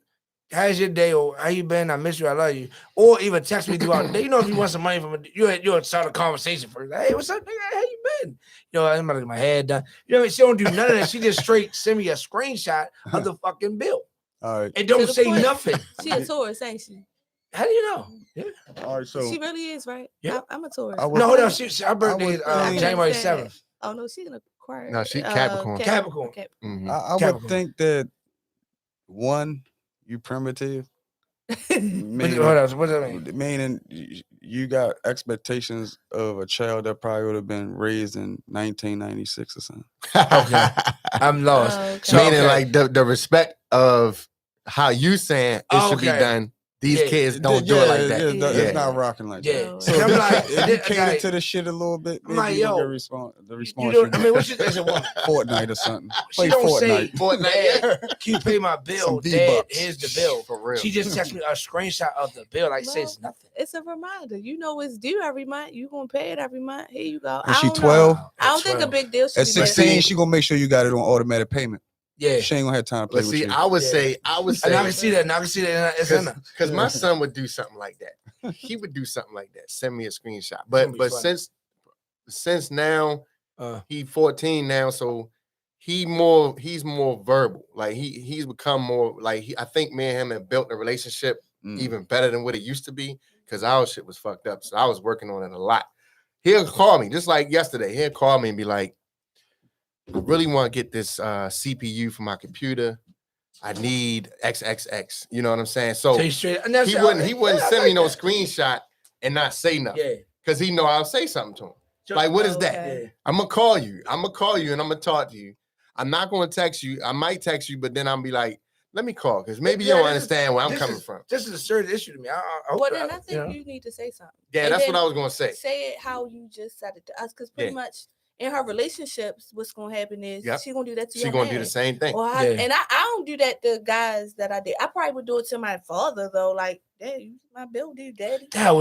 how's your day? Or how you been? I miss you. I love you. Or even text me throughout the day. You know, if you want some money from you'll start a conversation first. Like, hey, what's up, nigga? How you been? You know, I'm about to get my head done. You know what I mean? She don't do none of that. She just straight send me a screenshot of the fucking bill. All right. It don't say nothing. She a tourist, ain't she? How do you know? Yeah. All right, so She really is, right? Yeah. I'm a tourist. No, hold on. Her birthday is January 7th. Oh no, she's an Aquarius. No, she Capricorn. Capricorn. I would think that one, you primitive. Meaning, Hold on, what does that mean? Meaning you got expectations of a child that probably would have been raised in 1996 or something. Okay. I'm lost. So, meaning like the respect of how you saying it should be done. These kids don't do it like that. It's not rocking like that. So I'm like, if you cater to the shit a little bit, maybe like, you yo, get the response. I mean, what she does it want? Fortnite or something. She Play don't say, Fortnite. can you pay my bill? Some Dad, V-Bucks. here's the bill. For real. She just texts me a screenshot of the bill. Like, says nothing. It's a reminder. You know it's due every month. You gonna pay it every month. Here you go. Is she 12? I don't think a big deal. At 16, she gonna make sure you got it on automatic payment. Yeah, she ain't gonna have time to play But with see, you. I would say, And I can see that. Now I can see that. It's in her. because my son would do something like that. He would do something like that. Send me a screenshot. But since now he 14 now, so he's more verbal. Like he's become more like I think me and him have built a relationship even better than what it used to be because our shit was fucked up. So I was working on it a lot. He'll call me just like yesterday. He'll call me and be like, I really want to get this CPU for my computer. I need XXX. You know what I'm saying? So he wouldn't send me no screenshot and not say nothing. Yeah. Because he know I'll say something to him. Like, what is that? Yeah. I'm gonna call you and I'm gonna talk to you. I'm not gonna text you. I might text you, but then I'll be like, let me call because maybe you don't understand where I'm coming from. This is a serious issue to me. Then I think you need to say something. Yeah, And that's then what I was gonna say. Say it how you just said it to us, because pretty much in her relationships, what's gonna happen is she's gonna do that to you. She's gonna do the same thing. And I don't do that to guys that I did. I probably would do it to my father though. Like, Dad, you my bill due, Daddy. I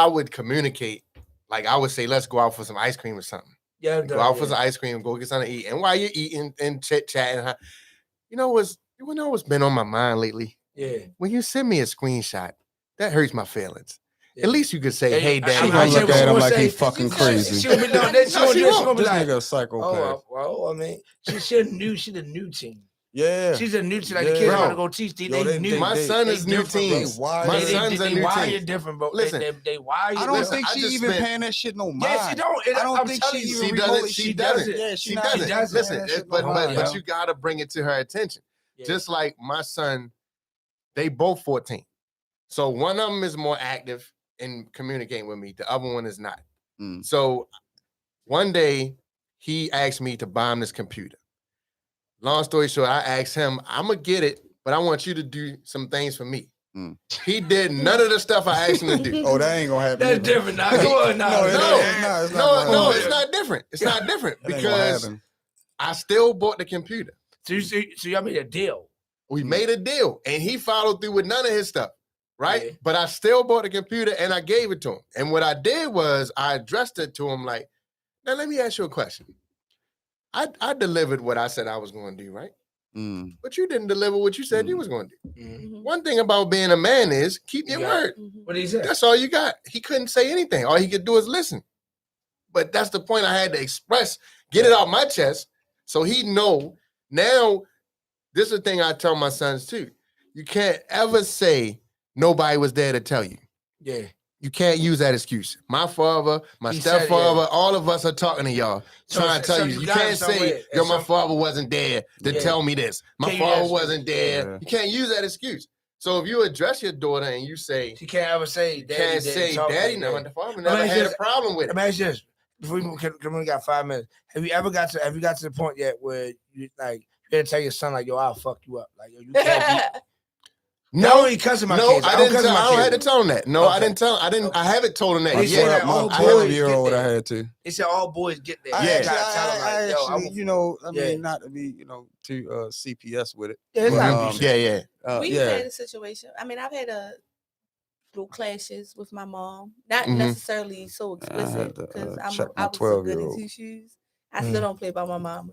would communicate. Like I would say, let's go out for some ice cream or something. Yeah, go out for some ice cream, go get something to eat. And while you're eating and chit-chatting, you know what's been on my mind lately? Yeah. When you send me a screenshot, that hurts my feelings. At least you could say, "Hey, Dad." She gonna look at him like he fucking crazy. She'll be no, then she'll be This like, nigga a psychopath. well, I mean, she's a new team. Yeah, she's a new team. Like the kids want to go teach. They new. My son is new team. My son's a new team. Wire different, bro. Listen, they wire. I don't think she even paying that shit no mind. Yeah, she don't. I don't think she even doesn't. She doesn't. Yeah, she doesn't. Listen, but you gotta bring it to her attention. Yeah. Just like my son, they both 14. So one of them is more active in communicating with me. The other one is not. So one day he asked me to buy him this computer. Long story short, I asked him, I'm gonna get it, but I want you to do some things for me. He did none of the stuff I asked him to do. Oh, that ain't gonna happen. That's different. Now, come on, No, it's not different. It's not different because I still bought the computer. So y'all made a deal. We made a deal, and he followed through with none of his stuff, right? Yeah. But I still bought the computer, and I gave it to him. And what I did was I addressed it to him like, now let me ask you a question. I delivered what I said I was going to do, right? But you didn't deliver what you said you was going to do. One thing about being a man is keep your word. What did he say? That's all you got. He couldn't say anything. All he could do is listen. But that's the point I had to express, get it out my chest, so he know. Now, this is the thing I tell my sons too. You can't ever say nobody was there to tell you. Yeah. You can't use that excuse. My father, my stepfather, all of us are talking to y'all, trying to tell you. You can't say, yo, my father wasn't there to tell me this. My father wasn't there. Yeah. You can't use that excuse. So if you address your daughter and you say, she can't ever say, Daddy never, the father never had a problem with it. Imagine this. Before we only got 5 minutes. Have you got to the point yet where you like you had to tell your son like, yo, I'll fuck you up. Like, yo, you can't beat No, I cussing my no, kids. I didn't. I don't have to tell him that. No, I didn't tell. I haven't told him that yet. My 12-year-old, I had to. They said all boys get there. I actually, you know, I mean, not to be, you know, too CPS with it. We've had a situation. I mean, I've had little clashes with my mom. Not necessarily so explicit because I was so good in 2 shoes. I still don't play by my mama,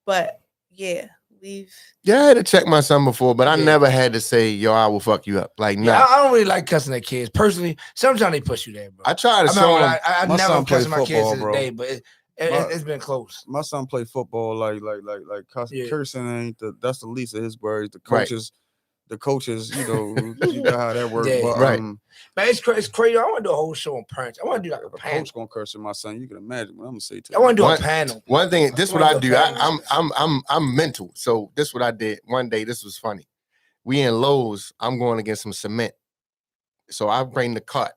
but yeah. I had to check my son before, but I never had to say, yo, I will fuck you up. Like, no. I don't really like cussing at kids. Personally, sometimes they push you there, bro. I try to show him. I never cussed my kids to this day, but it's been close. My son played football, like cursing ain't that's the least of his worries. The coaches, you know how that works. But, man, it's crazy. I want to do a whole show on parents. I want to do like a panel. Coach gonna curse at my son. You can imagine what I'm gonna say to you. I want to do a panel. One thing, this is what I do. I'm mental. So this is what I did. One day, this was funny. We in Lowe's. I'm going to get some cement. So I bring the cart.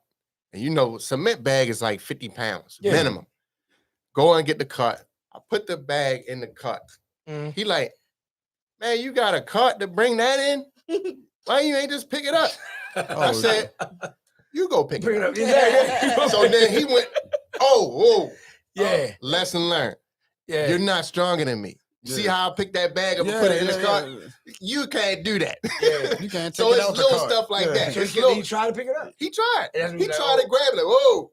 And you know, cement bag is like 50 pounds minimum. Go and get the cart. I put the bag in the cart. He like, man, you got a cart to bring that in? Why you ain't just pick it up? I said, you go pick it up. So then he went, lesson learned. Yeah. You're not stronger than me. See how I picked that bag up and put it in the cart? You can't do that. You can't take so it it's out little the cart. stuff like that. So he tried to pick it up? He tried. He tried to grab it like, whoa.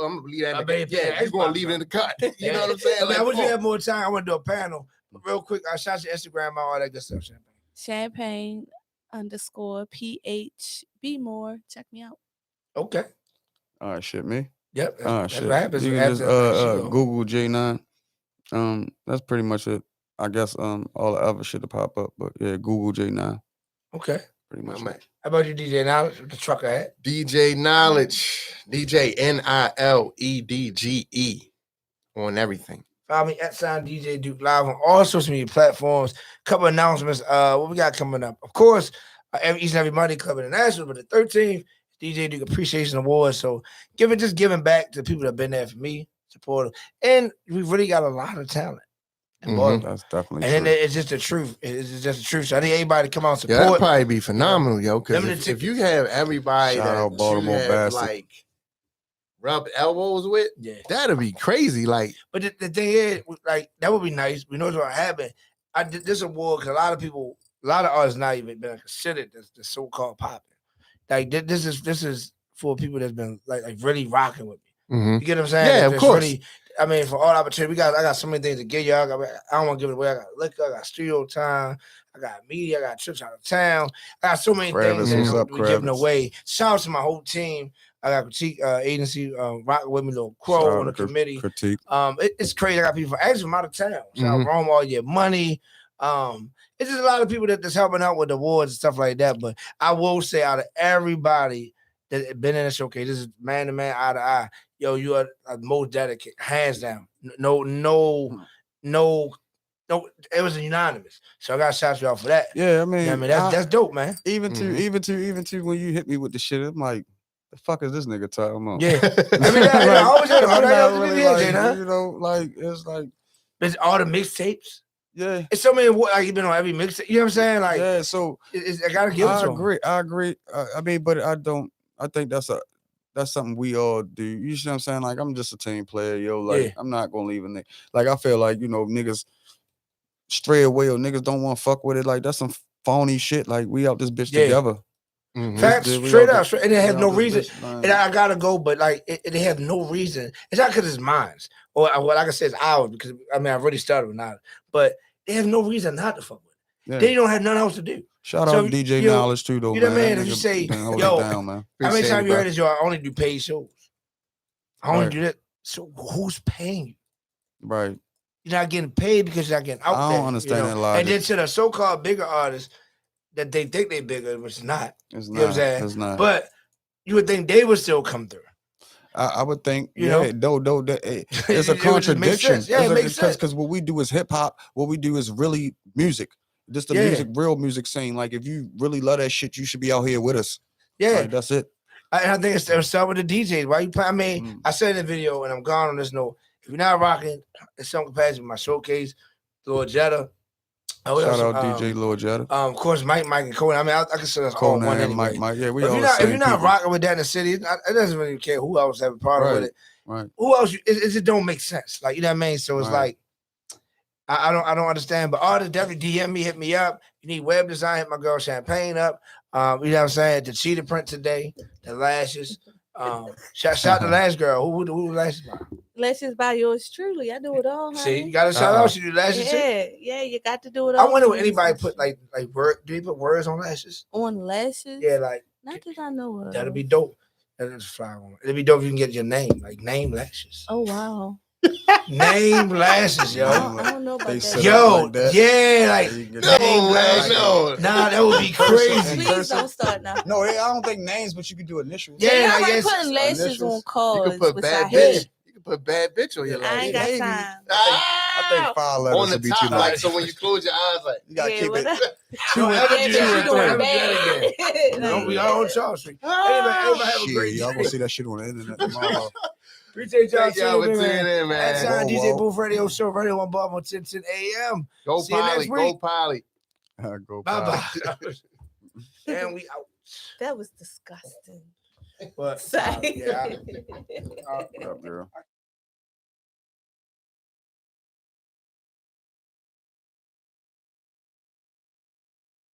I'm gonna leave that in the cart. Yeah, you're gonna leave it in the cart. You know what I'm saying? Like, I wish we had more time. I want to do a panel. Real quick, I shot your Instagram out, all that good stuff, Champagne _PH be more. Check me out. Okay. All right, shit, me. Yep. That's shit. What happens. You can just Google J9. That's pretty much it. I guess all the other shit to pop up, but yeah, Google J9. Okay. Pretty much. How about you, DJ Knowledge? The trucker hat. DJ Knowledge. DJ NILEDGE on everything. Follow me at DJ Duke Live on all social media platforms. Couple announcements. What we got coming up? Of course, each and every Monday Club International, but the 13th, DJ Duke Appreciation Awards. So giving back to the people that have been there for me, supportive. And we've really got a lot of talent. That's definitely and true. it's just the truth. It's just the truth. So I need everybody to come out and support. Yeah, that'd probably be phenomenal, yo. Because if you have everybody Shout out Baltimore Bastard. Like rub elbows with, that'd be crazy. Like, but the thing is, like, that would be nice. We know what's gonna happen. I did this award because a lot of artists not even been considered the so-called popping. Like this is for people that's been like really rocking with me. You get what I'm saying? Yeah, of course. Really, I mean, for all opportunity, I got so many things to give you. I don't want to give it away. I got liquor, I got studio time, I got media, I got trips out of town. I got so many things that we're giving away. Shout out to my whole team. I got critique agency rocking with me, Little Crow on the committee. Critique. It's crazy. I got people actually from out of town. So I roam all your money. It's just a lot of people that's helping out with awards and stuff like that. But I will say, out of everybody that been in the showcase, this is man to man, eye to eye. Yo, you are most dedicated, hands down. No. It was unanimous. So I got to shout you out for that. Yeah, I mean, that's dope, man. Even to when you hit me with the shit, I'm like, the fuck is this nigga talking about? Yeah, I mean, I always had you know, like it's like it's all the mixtapes. Yeah, it's so many. Like you've been on every mixtape. You know what I'm saying? Like, yeah. So I gotta give it to him. I agree. I mean, but I don't. I think that's that's something we all do. You see what I'm saying? Like, I'm just a team player, yo. Like, Yeah. I'm not gonna leave a nigga. Like, I feel like, you know, niggas stray away or niggas don't want to fuck with it. Like, that's some phony shit. Like, we out this bitch Yeah. together. Facts, We straight out up, this- straight, and they we have out no this reason. bitch, man. And I gotta go, but like they have no reason. It's not because it's mine, or what like I said, it's ours. Because I mean, I've already started with not, but they have no reason not to fuck with it. Yeah. They don't have nothing else to do. Shout So, out to DJ you know, Knowledge too, though. You know what I man. mean? If you That say, nigga been holding yo, it down, man. how many Appreciate times it, you bro. heard this? Yo, I only do paid shows. I only Right. do that. So who's paying you? Right. You're not getting paid because you're not getting out I there. don't understand that And logic. then to the so-called bigger artists that they think they bigger, which is not. It's You know what I'm not. saying? It's not. But you would think they would still come through. I would think, You know? it's a It would just make contradiction. sense. Yeah, it makes sense. Because what we do is hip hop. What we do is really music. Just the Yeah. music, real music scene. Like, if you really love that shit, you should be out here with us. Yeah. Like, that's it. I think it's start with the DJs. Why you play? I mean, I said in the video, and I'm gone on this note. If you're not rocking in some capacity, my showcase, Lord Jetta. Shout out DJ Lord Jetta. Of course, Mike, and Conan. I mean, I consider us all Conan, one anyway. Mike, yeah, we But all if the if same you're not people. rocking with that in the city, it doesn't really care who else have a problem with it. Right. Who else? It just don't make sense. Like, you know what I mean? So it's Right. like I don't understand. But artists definitely DM me, hit me up. You need web design, hit my girl Champagne up. You know what I'm saying? The cheetah print today, the lashes. Shout the last girl. Who the lashes by? Lashes by yours truly. I do it all. See, honey. you got to shout out. She do lashes too. Yeah, you got to do it I all. wonder for if me. anybody put like word. Do you put words on lashes? On lashes? Yeah, like Not that I know of. that'll be dope. That'll just fly on. It'd be dope if you can get your name, like name lashes. Oh wow. Name lashes, yo. I don't know about that. Yo, like that. yeah, like name No, lashes. no. Nah, that would be crazy. Please don't start now. No, I don't think names, but you can do initials. Yeah, Y'all I like guess putting lashes initials. on You cards. can put which I bad hate. bitch. You can put bad bitch on your I ain't lashes. got time. I think 5 letters On the would be top, too much. like so when you close your eyes, like You gotta Yeah, keep what it up? 2 and Ever do Yeah, that, but you you don't doing ever do that again. Don't be on Charles Street. Everybody have a Shit, great y'all day. gonna see that shit on the internet tomorrow. Appreciate y'all thank y'all for tuning in, tuning man. in, That's man. our Whoa, DJ whoa. Booth Radio Show, Radio on Baltimore 10 a.m. Go See you next Polly, go week. Polly. Go Bye Pop. bye. And we out. That was disgusting. But Sorry. yeah, What up, girl?